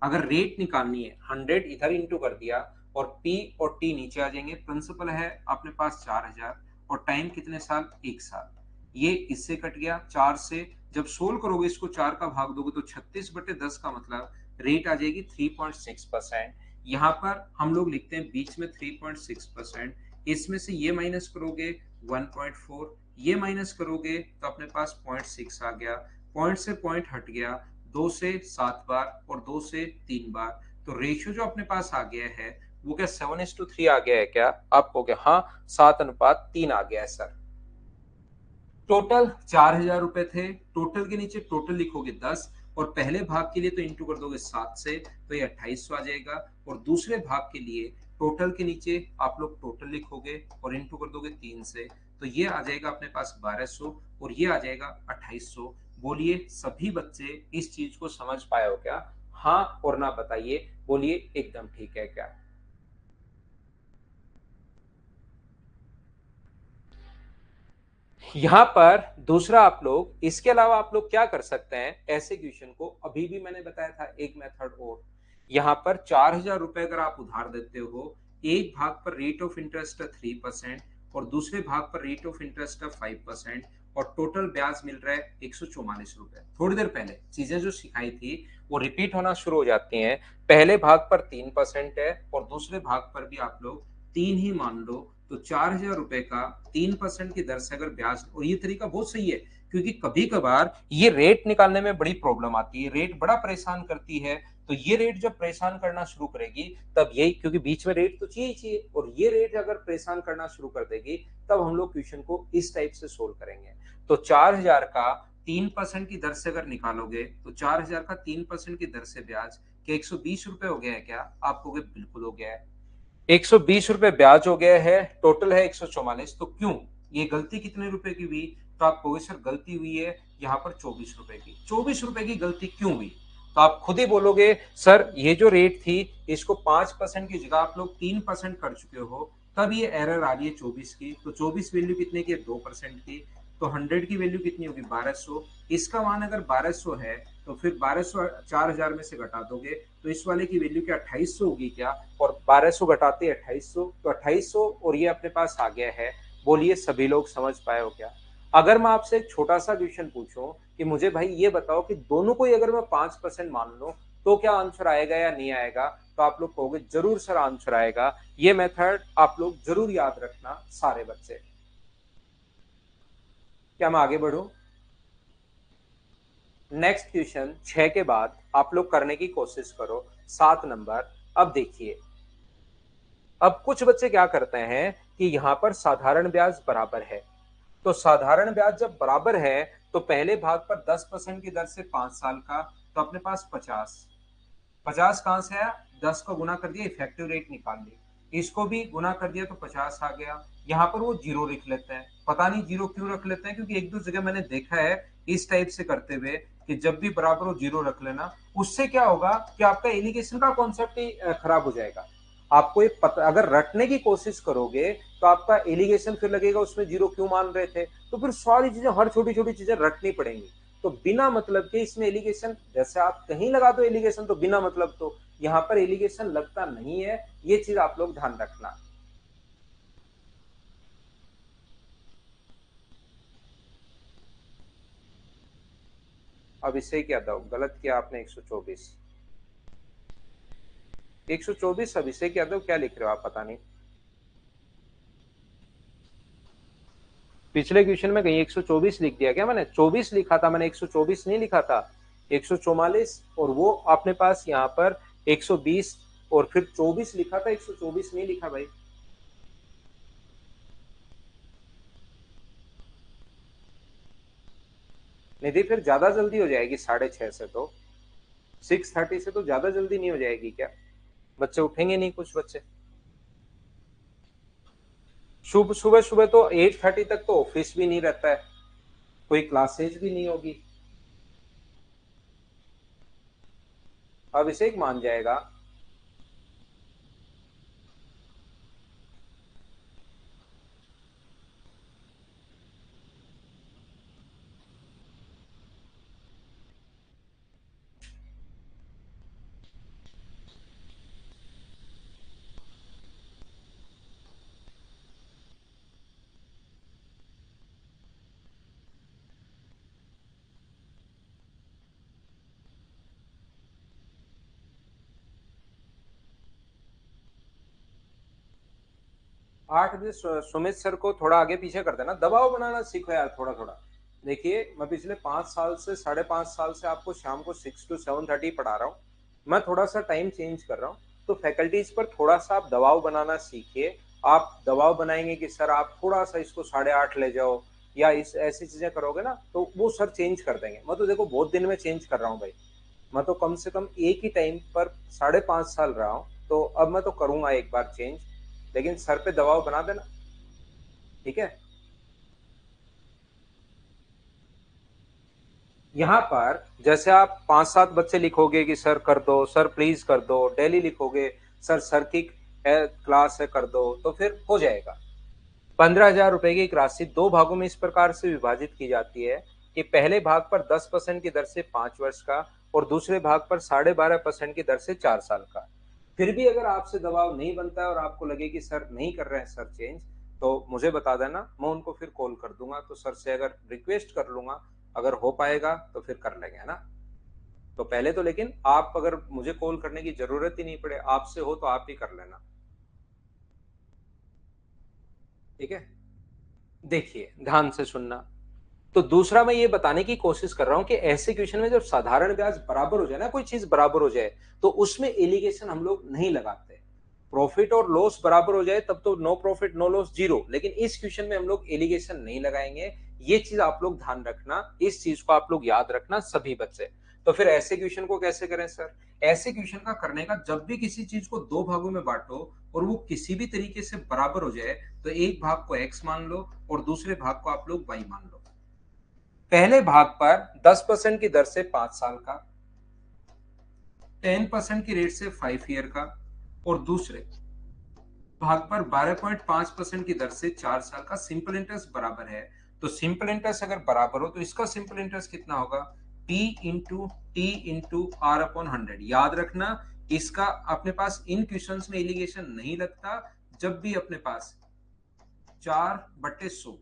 अगर रेट निकालनी है 100 इधर इंटू कर दिया और पी और टी नीचे आ जाएंगे। प्रिंसिपल है अपने पास 4000 और टाइम कितने साल? 1 साल। ये इससे कट गया 4 से। जब सोल्व करोगे इसको 4 का भाग दोगे तो 36/10 का मतलब रेट आ जाएगी 3.6%। यहाँ पर हम लोग लिखते हैं बीच में 3.6%, इसमें से ये माइनस करोगे 1.4, ये माइनस करोगे तो अपने पास 0.6 आ गया। पॉइंट से पॉइंट हट गया 2 से 7 बार और 2 से 3 बार। तो रेशियो जो अपने पास आ गया है वो क्या 7:3 आ गया है क्या? आपको क्या? हाँ, 7:3 आ गया है सर। टोटल 4000 रुपए थे। टोटल के नीचे टोटल लिखोगे 10 और पहले भाग के लिए तो इंटू कर दोगे 7 से, तो ये 2800 आ जाएगा। और दूसरे भाग के लिए टोटल के नीचे आप लोग टोटल लिखोगे और इंटू कर दोगे 3 से, तो ये आ जाएगा अपने पास 1200 और ये आ जाएगा 2800। बोलिए सभी बच्चे इस चीज को समझ पाए हो क्या? हाँ और ना बताइए, बोलिए एकदम ठीक है क्या? यहाँ पर दूसरा आप लोग इसके अलावा आप लोग क्या कर सकते हैं ऐसे क्वेश्चन को? अभी भी मैंने बताया था एक मेथड और। यहाँ पर 4000 रुपए अगर आप उधार देते हो, एक भाग पर रेट ऑफ इंटरेस्ट है 3% और दूसरे भाग पर रेट ऑफ इंटरेस्ट है 5% और टोटल ब्याज मिल रहा है 144 रुपए। थोड़ी देर पहले चीजें जो सिखाई थी वो रिपीट होना शुरू हो जाती हैं। पहले भाग पर 3% है और दूसरे भाग पर भी आप लोग 3 ही मान लो, तो 4000 रुपए का 3% की दर से अगर ब्याज, और ये तरीका बहुत सही है क्योंकि कभी कभार ये रेट निकालने में बड़ी प्रॉब्लम आती है, रेट बड़ा परेशान करती है। तो ये रेट जब परेशान करना शुरू करेगी तब यही, क्योंकि बीच में रेट तो चाहिए चाहिए, और ये रेट अगर परेशान करना शुरू कर देगी तब हम लोग क्वेश्चन को इस टाइप से सोल्व करेंगे। तो 4000 का 3% की दर से अगर निकालोगे तो 4000 का 3% की दर से ब्याज क्या 120 रुपए हो गया है क्या? आप कहोगे बिल्कुल हो गया है। 120 रुपए ब्याज हो गया है, टोटल है 144। तो क्यों ये गलती कितने रुपए की हुई? तो आप कहोगे सर गलती हुई है यहाँ पर 24 रुपए की। 24 रुपए की गलती क्यों हुई? तो आप खुद ही बोलोगे सर ये जो रेट थी इसको 5% की जगह आप लोग 3% कर चुके हो, तब ये एरर आ रही है 24 की। तो 24 वैल्यू कितने की है? 2% की। तो 100 की वैल्यू कितनी होगी? 1200। इसका मान अगर 1200 है तो फिर 1200 4000 में से घटा दोगे तो इस वाले की वैल्यू क्या 2800 होगी क्या? और 1200 घटाते 2800, तो 2800 और ये अपने पास आ गया है। बोलिए सभी लोग समझ पाए हो क्या? अगर मैं आपसे एक छोटा सा क्वेश्चन पूछूं कि मुझे भाई ये बताओ कि दोनों को ही अगर मैं 5% मान लूं तो क्या आंसर आएगा या नहीं आएगा? तो आप लोग कहोगे जरूर सर आंसर आएगा। ये मेथड आप लोग जरूर याद रखना सारे बच्चे। क्या मैं आगे बढ़ूं? नेक्स्ट क्वेश्चन 6 के बाद आप लोग करने की कोशिश करो 7 नंबर। अब देखिए, अब कुछ बच्चे क्या करते हैं कि यहाँ पर साधारण ब्याज बराबर है। तो साधारण ब्याज जब बराबर है तो पहले भाग पर 10% की दर से 5 साल का, तो अपने पास 50। 50 कहां से आया? 10 को गुना कर दिया, इफेक्टिव रेट निकाल ली, इसको भी गुना कर दिया तो 50 आ गया। यहाँ पर वो जीरो लिख लेते हैं। पता नहीं जीरो क्यों रख लेते हैं, क्योंकि एक दो जगह मैंने देखा है इस टाइप से करते हुए कि जब भी बराबर हो जीरो रख लेना। उससे क्या होगा कि आपका एलिगेशन का कॉन्सेप्ट ही खराब हो जाएगा। आपको एक पता, अगर रटने की कोशिश करोगे तो आपका एलिगेशन फिर लगेगा उसमें जीरो क्यों मान रहे थे, तो फिर सारी चीजें, हर छोटी छोटी चीजें रटनी पड़ेंगी। तो बिना मतलब के इसमें एलिगेशन, जैसे आप कहीं लगा दो एलिगेशन तो बिना मतलब, तो यहाँ पर एलिगेशन लगता नहीं है। ये चीज आप लोग ध्यान रखना। अब इसे क्या दो गलत किया आपने? 124, 124। अब इसे क्या दो, क्या लिख रहे हो आप? पता नहीं, पिछले क्वेश्चन में कहीं 124 लिख दिया क्या? मैंने 24 लिखा था, मैंने 124 नहीं लिखा था, 144। और वो अपने पास यहाँ पर 120 और फिर 24 लिखा था, 124 नहीं लिखा भाई। निधि फिर ज्यादा जल्दी हो जाएगी 6:30 से, तो 6:30 से तो ज्यादा जल्दी नहीं हो जाएगी क्या? बच्चे उठेंगे नहीं कुछ बच्चे। सुबह सुबह तो 8:30 तक तो ऑफिस भी नहीं रहता है, कोई क्लासेज भी नहीं होगी। अभिषेक मान जाएगा। 8 बजे सुमित सर को थोड़ा आगे पीछे कर देना, दबाव बनाना सीखो यार थोड़ा थोड़ा। देखिए मैं पिछले 5 साल से 5.5 साल से आपको शाम को 6 to 7:30 पढ़ा रहा हूँ। मैं थोड़ा सा टाइम चेंज कर रहा हूँ, तो फैकल्टीज पर थोड़ा सा आप दबाव बनाना सीखिए। आप दबाव बनाएंगे कि सर आप थोड़ा सा इसको 8:30 ले जाओ, या इस ऐसी चीजें करोगे ना तो वो सर चेंज कर देंगे। मैं तो देखो बहुत दिन में चेंज कर रहा हूँ भाई, मैं तो कम से कम एक ही टाइम पर 5.5 साल रहा हूँ, तो अब मैं तो करूंगा एक बार चेंज। लेकिन सर पे दबाव बना देना, ठीक है। यहाँ पर जैसे आप 5-7 बच्चे लिखोगे कि सर कर दो, सर प्लीज कर दो, डेली लिखोगे सर की क्लास है कर दो, तो फिर हो जाएगा। 15,000 रुपए की एक राशि 2 भागों में इस प्रकार से विभाजित की जाती है कि पहले भाग पर 10% की दर से 5 वर्ष का, और दूसरे भाग पर 12.5% की दर से 4 साल का। फिर भी अगर आपसे दबाव नहीं बनता है और आपको लगे कि सर नहीं कर रहे हैं सर चेंज, तो मुझे बता देना, मैं उनको फिर कॉल कर दूंगा, तो सर से अगर रिक्वेस्ट कर लूंगा, अगर हो पाएगा तो फिर कर लेंगे, है ना। तो पहले तो लेकिन आप, अगर मुझे कॉल करने की जरूरत ही नहीं पड़े, आपसे हो तो आप ही कर लेना, ठीक है। देखिए ध्यान से सुनना। तो दूसरा मैं ये बताने की कोशिश कर रहा हूं कि ऐसे क्वेश्चन में जब साधारण ब्याज बराबर हो जाए ना, कोई चीज बराबर हो जाए, तो उसमें एलिगेशन हम लोग नहीं लगाते। प्रॉफिट और लॉस बराबर हो जाए तब तो no profit no loss zero, लेकिन इस क्वेश्चन में हम लोग एलिगेशन नहीं लगाएंगे। ये चीज आप लोग ध्यान रखना, इस चीज को आप लोग याद रखना सभी बच्चे। तो फिर ऐसे क्वेश्चन को कैसे करें सर? ऐसे क्वेश्चन का करने का, जब भी किसी चीज को 2 भागों में बांटो और वो किसी भी तरीके से बराबर हो जाए, तो एक भाग को x मान लो और दूसरे भाग को आप लोग y मान लो। पहले भाग पर 10% की दर से 5 साल का, 10% की रेट से 5 ईयर का, और दूसरे भाग पर 12.5% की दर से 4 साल का सिंपल इंटरेस्ट बराबर है। तो सिंपल इंटरेस्ट अगर बराबर हो तो इसका सिंपल इंटरेस्ट कितना होगा? P into T into R upon 100। याद रखना, इसका अपने पास इन क्वेश्चंस में एलिगेशन नहीं लगता। जब भी अपने पास 4/100,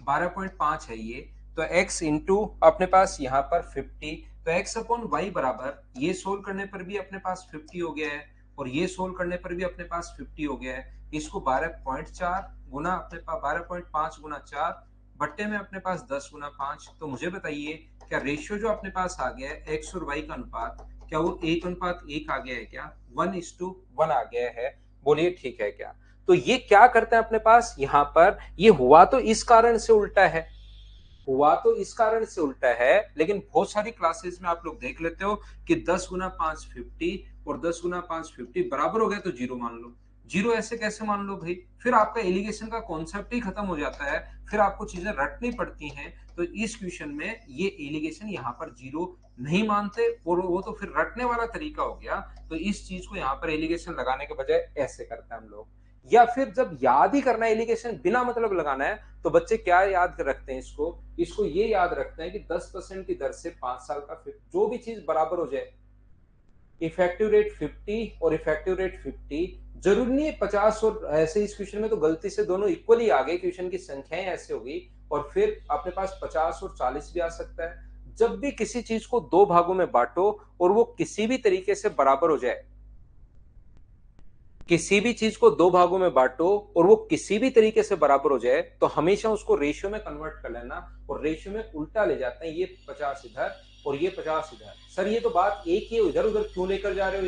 12.5 है ये, तो x इंटू अपने पास यहाँ पर 50, तो x अपॉन वाई बराबर, ये सोल्व करने पर भी अपने पास 50 हो गया है, और ये सोल्व करने पर भी अपने पास 50 हो गया है। इसको 12.4 गुना अपने पास 12.5 गुना 4 बट्टे में अपने पास 10 गुना 5। तो मुझे बताइए, क्या रेशियो जो अपने पास आ गया है x और y का अनुपात, क्या वो 1:1 आ गया है क्या? 1:1 आ गया है? बोलिए ठीक है क्या? तो ये क्या करते हैं अपने पास यहाँ पर, ये हुआ तो इस कारण से उल्टा है, हुआ तो इस कारण से उल्टा है, लेकिन बहुत सारी क्लासेस में आप लोग देख लेते हो कि 10 गुना 5 50, और 10 गुना 5 50 बराबर हो गया तो जीरो मान लो। जीरो ऐसे कैसे मान लो भाई? फिर आपका एलिगेशन का कॉन्सेप्ट ही खत्म हो जाता है, फिर आपको चीजें रटनी पड़ती हैं। तो इस क्वेश्चन में ये एलिगेशन यहाँ पर जीरो नहीं मानते, और वो तो फिर रटने वाला तरीका हो गया। तो इस चीज को यहाँ पर एलिगेशन लगाने के बजाय ऐसे करते हैं हम लोग। या फिर जब याद ही करना है, एलिगेशन बिना मतलब लगाना है, तो बच्चे क्या याद रखते हैं, इसको इसको ये याद रखते हैं कि 10% की दर से 5 साल का जो भी चीज बराबर हो जाए, इफेक्टिव रेट 50 और इफेक्टिव रेट 50, जरूरी नहीं है 50। और ऐसे इस क्वेश्चन में तो गलती से दोनों इक्वली आ गए, क्वेश्चन की संख्याएं ऐसे हो गई, और फिर अपने पास 50 और 40 भी आ सकता है। जब भी किसी चीज को 2 भागों में बांटो और वो किसी भी तरीके से बराबर हो जाए, किसी भी चीज को 2 भागों में बांटो और वो किसी भी तरीके से बराबर हो जाए, तो हमेशा उसको रेशियो में कन्वर्ट कर लेना, और रेशियो में उल्टा ले जाते हैं। ये 50 इधर और ये 50 इधर। सर ये तो बात एक ही है, इधर उधर क्यों लेकर जा रहे हो?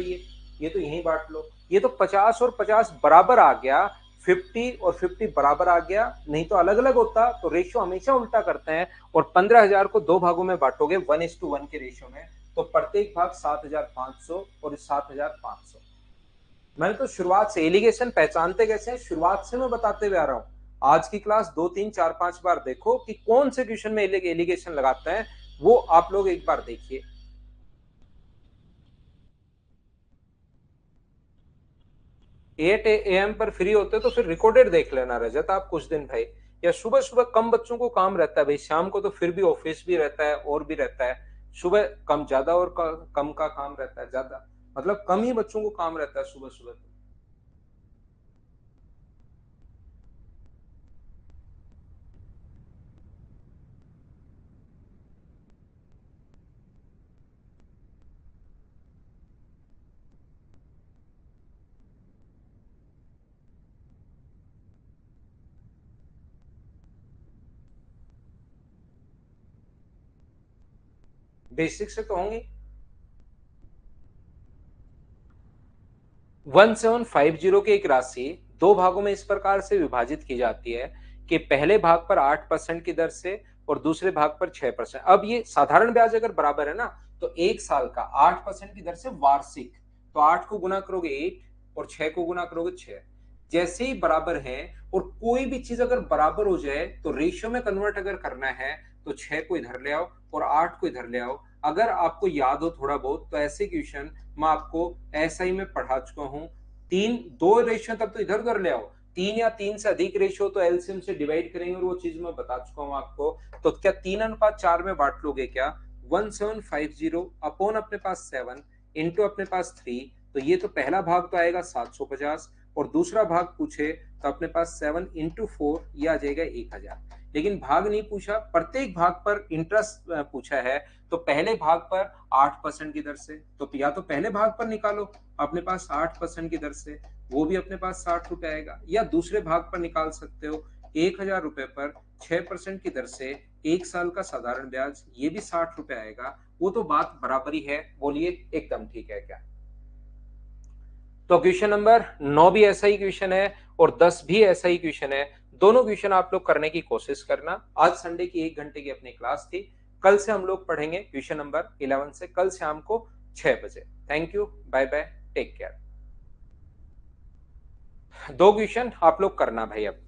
ये तो यहीं बांट लो। ये तो 50 और 50 बराबर आ गया, 50 और 50 बराबर आ गया, नहीं तो अलग अलग होता तो रेशियो हमेशा उल्टा करते हैं। और 15,000 को दो भागों में बांटोगे 1:1 के रेशियो में, तो प्रत्येक भाग 7,500 और 7,500। मैंने तो शुरुआत से एलिगेशन पहचानते कैसे हैं, शुरुआत से मैं बताते हुए आ रहा हूं। आज की क्लास 2 3 4 5 बार देखो कि कौन से क्वेश्चन में एलिगेशन लगाते हैं, वो आप लोग एक बार देखिए। 8 AM पर फ्री होते तो फिर रिकॉर्डेड देख लेना रजत आप कुछ दिन भाई। या सुबह सुबह कम बच्चों को काम रहता है भाई, शाम को तो फिर भी ऑफिस भी रहता है और भी रहता है। सुबह कम ज्यादा और कम का काम रहता है, ज्यादा मतलब कम ही बच्चों को काम रहता है सुबह सुबह। बेसिक से तो होंगी। 1750 की एक राशि दो भागों में इस प्रकार से विभाजित की जाती है कि पहले भाग पर 8% की दर से और दूसरे भाग पर 6%। अब ये साधारण ब्याज अगर बराबर है ना, तो एक साल का 8% की दर से वार्षिक, तो 8 को गुना करोगे 8 और 6 को गुना करोगे 6। जैसे ही बराबर है और कोई भी चीज अगर बराबर हो जाए तो रेशियो में कन्वर्ट अगर करना है तो 6 को इधर ले आओ और 8 को इधर ले आओ। अगर आपको याद हो थोड़ा बहुत तो ऐसे क्वेश्चन मैं आपको ऐसा ही में पढ़ा चुका हूं। तीन दो रेशियो तब तो इधर उधर ले आओ, तीन या तीन से अधिक रेशियो तो एलसीएम से डिवाइड करेंगे और वो चीज मैं बता चुका हूं आपको। तो क्या 3:4 में बांट लोगे क्या? 1750 अपॉन अपने पास 7 इंटू अपने पास 3, तो ये तो पहला भाग तो आएगा 750 और दूसरा भाग पूछे तो अपने पास 7 इंटू 4 ये आ जाएगा 1000। लेकिन भाग नहीं पूछा, प्रत्येक भाग पर इंटरेस्ट पूछा है। तो पहले भाग पर 8% की दर से, तो या तो पहले भाग पर निकालो अपने पास 8% की दर से, वो भी अपने पास 60 रुपए आएगा, या दूसरे भाग पर निकाल सकते हो 1,000 रुपए पर 6% की दर से एक साल का साधारण ब्याज, ये भी 60 रुपए आएगा। वो तो बात बराबर ही है, बोलिए एकदम ठीक है क्या? तो क्वेश्चन नंबर 9 भी ऐसा ही क्वेश्चन है और 10 भी ऐसा ही क्वेश्चन है। दोनों क्वेश्चन आप लोग करने की कोशिश करना। आज संडे की 1 घंटे की अपनी क्लास थी। कल से हम लोग पढ़ेंगे क्वेश्चन नंबर 11 से, कल शाम को 6 बजे। Thank you, bye bye, take care. दो क्वेश्चन आप लोग करना भाई अब।